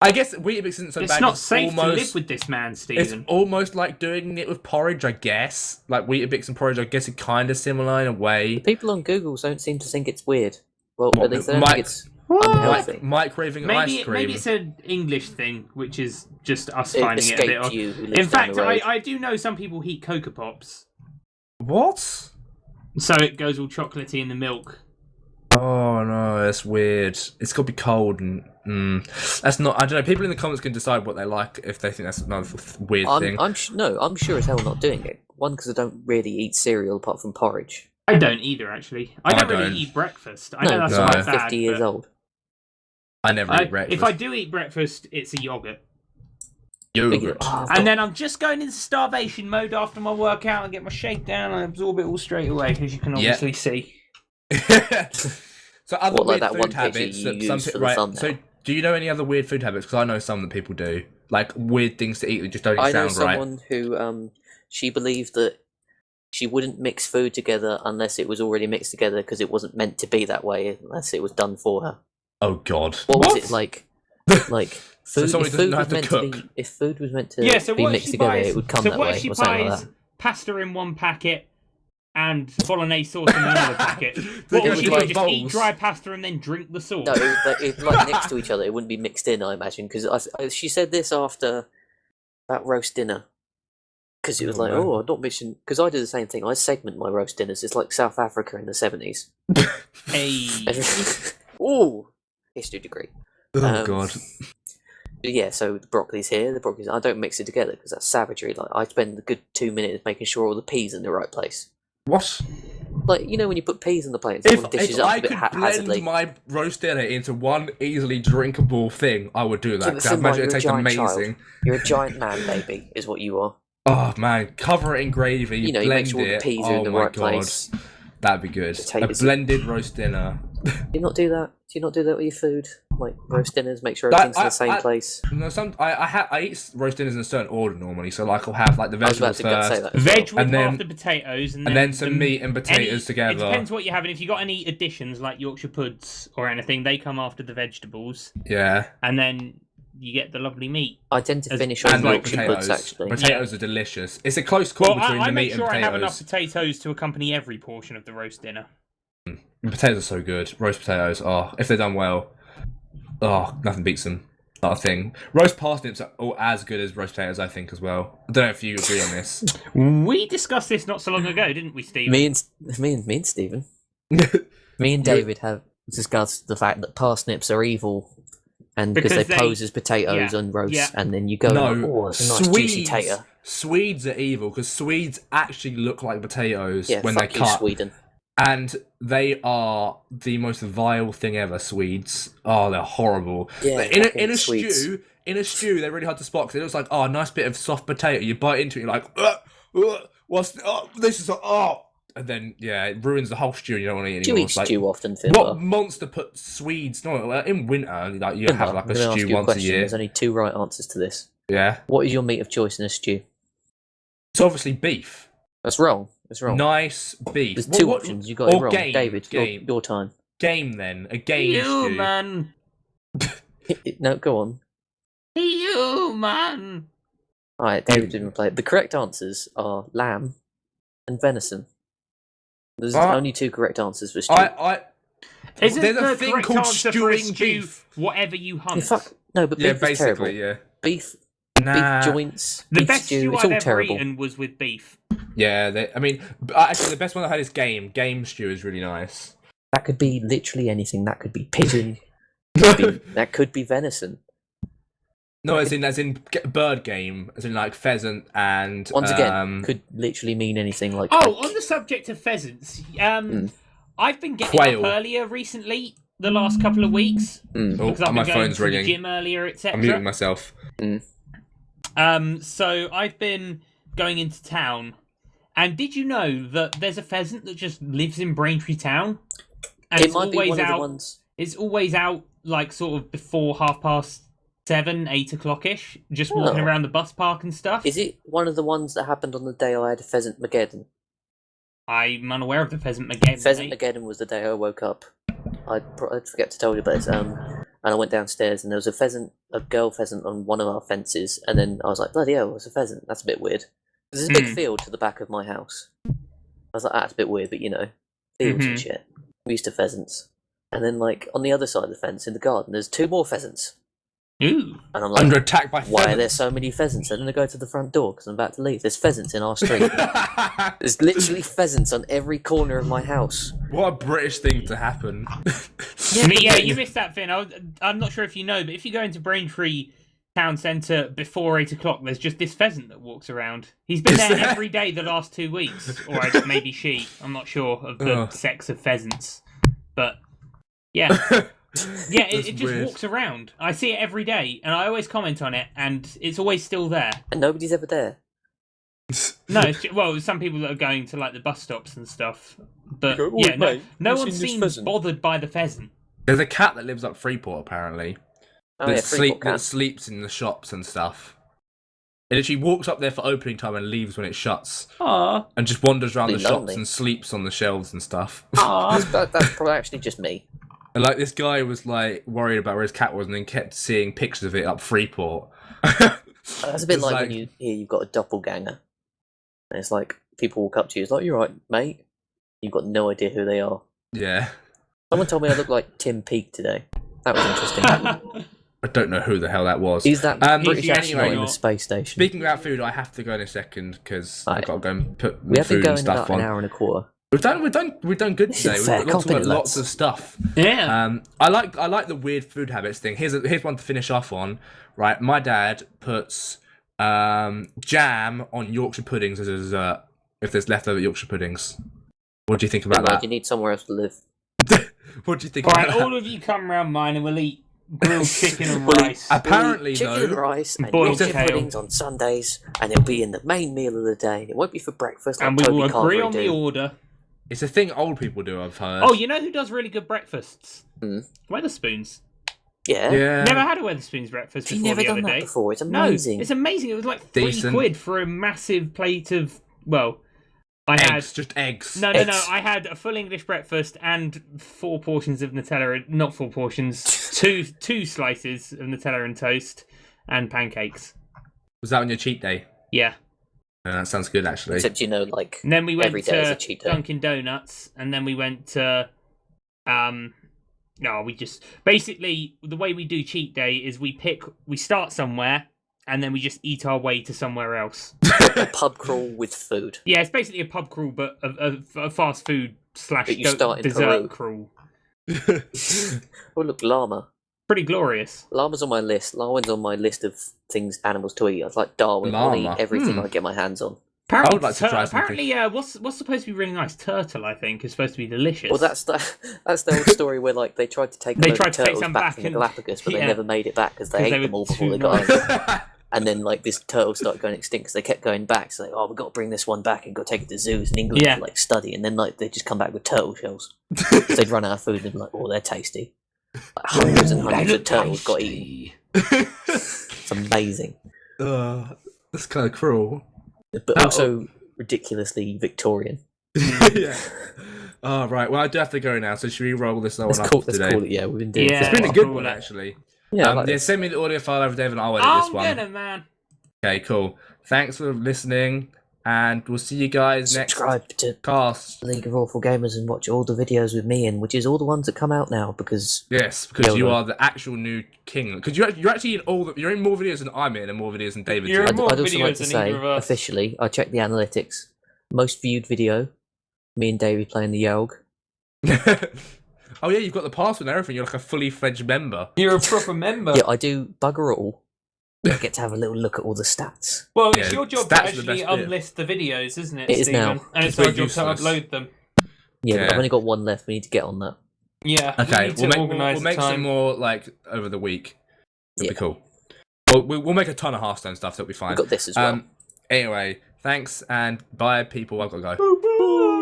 I guess Weetabix isn't so it's bad. not safe to almost, live with this man, It's Stephen. almost like doing it with porridge, I guess. Like Weetabix and porridge, I guess, are kind of similar in a way. People on Google don't seem to think it's weird. Well, What, at least they don't Mike- think it's What? unhealthy. Microwaving ice cream. Maybe it's an English thing, which is just us It finding it a bit escaped odd. you. Who lives In fact, down the road. I do know some people heat Cocoa Pops, What? so it goes all chocolatey in the milk. Oh no, that's weird. It's got to be cold and that's not. I don't know. People in the comments can decide what they like if they think that's another weird thing. I'm sure as hell not doing it. One, because I don't really eat cereal apart from porridge. I don't either, actually. I don't really don't. eat breakfast. I No, know that's no. quite I'm bad. 50 years but old. I never eat breakfast. If I do eat breakfast, it's a yogurt. Yogurt. And then I'm just going into starvation mode after my workout and get my shake down and absorb it all straight away, as you can obviously see. So other What, like weird that one food picture habits you that used some for the right. thumbnail? So do you know any other weird food habits? Because I know some that people do, like weird things to eat that just don't I know sound right. someone who she believed that she wouldn't mix food together unless it was already mixed together because it wasn't meant to be that way unless it was done for her. Oh God. What What? was it like? Like So food, someone if who doesn't food know how was to meant cook. to be, if food was meant to Yeah, so be what mixed she together, buys, it would come so that what way she or something buys, like that. pasta in one packet and bolognese sauce in another packet. What It would would she be do? like Just eat bowls. dry pasta and then drink the sauce? No, it like next to each other. It wouldn't be mixed in, I imagine, because she said this after that roast dinner. Because it was Oh, like, no. I'm not mixing. Because I do the same thing. I segment my roast dinners. It's like South Africa in the 70s. Hey. Ooh, history degree. Oh God. But yeah, so the broccoli's here, the broccoli's. I don't mix it together because that's savagery. Like I spend a good 2 minutes making sure all the peas are in the right place. What? Like when you put peas in the plate, If, someone dishes if up I a bit could haphazardly. blend my roast dinner into one easily drinkable thing, I would do that. Yeah, but 'cause I Finbar, imagine you're it a tastes giant amazing. child. You're a giant man, baby, is what you are. Oh man, cover it in gravy, You blend make sure all the it. peas Oh are in the my right God. place. That'd be good. A Potatoes. blended roast dinner. Do you not do that? Do you not do that with your food? Like roast dinners, make sure everything's in the same place. No, I eat roast dinners in a certain order normally. So like I'll have like the vegetables I was about to say first, that as Veg well. with And half then- the potatoes, and and then then some meat and potatoes together. It depends what you have, and if you got any additions like Yorkshire puds or anything, they come after the vegetables, Yeah, and then you get the lovely meat. I tend to finish and on like Yorkshire puds, potatoes. actually. Potatoes are delicious. It's a close call Well, between I the make meat sure and I have enough potatoes. potatoes to accompany every portion of the roast dinner. Potatoes are so good. Roast potatoes. Oh, if they're done well. Oh, nothing beats them. Not a thing. Roast parsnips are all as good as roast potatoes, I think, as well. I don't know if you agree on this. We discussed this not so long ago, didn't we, Steve? Me and Stephen, me and David have discussed the fact that parsnips are evil, and because Because they pose as potatoes yeah, on roast, yeah. and then you go, oh, it's a nice juicy tater. Swedes are evil because Swedes actually look like potatoes Yeah, when fuck they you, cut. Sweden. And they are the most vile thing ever, Swedes. Oh, they're horrible. Yeah, in a Swedes. stew, they're really hard to spot because it looks like, oh, a nice bit of soft potato. You bite into it, you're like, this is, and then, yeah, it ruins the whole stew and you don't want to eat it Do you anymore. eat It's like, stew often, what Finbar? monster put Swedes? No, in winter, like you Finbar, have like I'm a going to ask stew you a once a question. year. There's only two right answers to this. Yeah, What is your meat of choice in a stew? it's obviously beef. That's wrong. That's wrong. Nice beef. There's two options. You got it or wrong. game, David, game. your time. Game then, a game You stew. man, No, go on. you man. All right, David didn't play it. The correct answers are lamb and venison. There's only two correct answers for stew. Isn't There's a the thing correct called answer for a stewing stew beef. whatever you hunt? No, but Yeah, beef is terrible. basically, yeah. Beef Nah. joints, The beef best stew, stew it's I've all ever terrible. eaten was with beef. Yeah, I mean, actually, the best one I had is game. Game stew is really nice. That could be literally anything. That could be pigeon. That could be venison. No, as in bird game, as in like pheasant and Once again, could literally mean anything. Like Oh, on the subject of pheasants, I've been getting Quail. up earlier recently, the last couple of weeks, Oh, because I've my been going phone's to ringing. the gym earlier, I'm muting etc. myself. So I've been going into town, and did you know that there's a pheasant that just lives in Braintree town? And it might be one of the ones. It's always out, like, sort of before 7:30, 8 o'clock-ish, just walking Oh. around the bus park and stuff. Is it one of the ones that happened on the day I had a pheasant Mageddon? I'm unaware of the pheasant Mageddon. Pheasant Mageddon was the day I woke up. I'd forget to tell you about this. And I went downstairs and there was a girl pheasant on one of our fences. And then I was like, bloody hell, it's a pheasant. That's a bit weird. There's a big field to the back of my house. I was like, that's a bit weird, but you know, fields and shit. I'm used to pheasants. And then, like, on the other side of the fence in the garden, there's two more pheasants. Ooh. And I'm like, Under attack by why are there pheasants. so many pheasants? And then I go to the front door because I'm about to leave. There's pheasants in our street. There's literally pheasants on every corner of my house. What a British thing to happen. Yeah, you missed that, Finn. I'm not sure if you know, but if you go into Braintree town centre before 8 o'clock, there's just this pheasant that walks around. He's been there every day the last 2 weeks. Or maybe she. I'm not sure of the sex of pheasants. But, yeah. Yeah, it just weird. walks around. I see it every day, and I always comment on it, and it's always still there. And nobody's ever there. No, well, some people that are going to, like, the bus stops and stuff. But, You go, "Oh, yeah, mate, no you've one seen this seems pheasant?" bothered by the pheasant. There's a cat that lives up Freeport, apparently. Oh, yeah, Freeport that cat. sleeps in the shops and stuff. It literally walks up there for opening time and leaves when it shuts. Aww. And just wanders around the Pretty shops lonely. and sleeps on the shelves and stuff. That's probably actually just me. And like this guy was like worried about where his cat was and then kept seeing pictures of it up Freeport. That's a bit It's like when you hear you've got a doppelganger. And it's like, people walk up to you, it's like, you're right, mate. You've got no idea who they are. Yeah. Someone told me I look like Tim Peake today. That was interesting. I don't know who the hell that was. He's that British He's astronaut anyway, in the space station. Speaking about food, I have to go in a second because I've Right. got to go and put We have been food going and stuff about on. an hour and a quarter. We've done good This is today. We've fair got company, lots lads. of stuff. Yeah. I like the weird food habits thing. Here's one to finish off on. Right, my dad puts jam on Yorkshire puddings as a dessert. If there's leftover Yorkshire puddings, what do you think about Like, that? you need somewhere else to live. What do you think Alright, about that? all of you come round mine and we'll eat grilled chicken and Well, rice. Apparently, Chicken though, and rice and boiled Yorkshire tail. puddings on Sundays, and it'll be in the main meal of the day. It won't be for breakfast. Like And we Toby will agree Carvery on the do. order. it's a thing old people do. I've heard. Oh, you know who does really good breakfasts? Hmm. Weatherspoons. Yeah. Yeah. Never had a Wetherspoons breakfast Have you before never the done other that day. before? It's No, amazing. it's amazing. It was like Decent. £3 for a massive plate of, well, Eggs, just eggs. No. Eggs. I had a full English breakfast and 4 portions of Nutella. Not 4 portions. two slices of Nutella and toast and pancakes. Was that on your cheat day? Yeah. That sounds good, actually. Except, like, And then we went every day is a to cheat day. Dunkin' Donuts, and then we went to we just basically the way we do cheat day is we start somewhere and then we just eat our way to somewhere else. A pub crawl with food. Yeah, it's basically a pub crawl, but a fast food / But you start in dessert Peru. crawl. Oh, look, llama. Pretty glorious. Llama's on my list. Llama's on my list of animals to eat. I was like Darwin. I'll Llama. eat everything I get my hands on. Apparently, I would like to try something. apparently, what's supposed to be really nice? Turtle, I think, is supposed to be delicious. Well, that's the old story where like they tried to take They a load tried of to take turtles some back back from the and- Galapagos, but yeah. they never made it back because they 'Cause ate they them were all before too they got nice. home. And then like this turtle started going extinct because they kept going back. So we've got to bring this one back and go take it to zoos in England Yeah. to like study. And then like they just come back with turtle shells. So they'd run out of food and they'd be like, oh, they're tasty. Like, hundreds and hundreds of turtles got eaten. It's amazing, That's kind of cruel. but also ridiculously Victorian. Yeah. Oh, right. Well, I do have to go now, so should we roll this one Let's up call today? it. Yeah, we've been doing. Yeah. It's been a I'll good call one, it. actually. Yeah, I like Yeah, this. send me the audio file over, Dave, and I'll edit this one. I'm gonna, man. Okay, cool. Thanks for listening, and we'll see you guys next Subscribe to cast. League of Awful Gamers and watch all the videos with me in, which is all the ones that come out now because Yes, because Yeah, you well- are the actual new king. Because you're actually in you're in more videos than I'm in, and more videos than David's You're in. in more I'd also like videos to than say either of us. officially, I checked the analytics. Most viewed video, me and Davey playing the Yolg. Oh yeah, you've got the password and everything. You're like a fully fledged member. You're a proper member. Yeah, I do bugger all. I get to have a little look at all the stats. Well, it's Yeah, your job stats to are the actually best bit. unlist the videos, isn't it, It is Stephen? now. And it's We're our job to useless. upload them. Yeah, Yeah. I've only got one left. We need to get on that. Yeah. Okay, we need to organise we'll make time. some more like over the week. It'll Yeah. be cool. Well, we'll make a ton of Hearthstone stuff. So it'll be fine. We've got this as well. Anyway, thanks and bye, people. I've got to go. Boo, boo.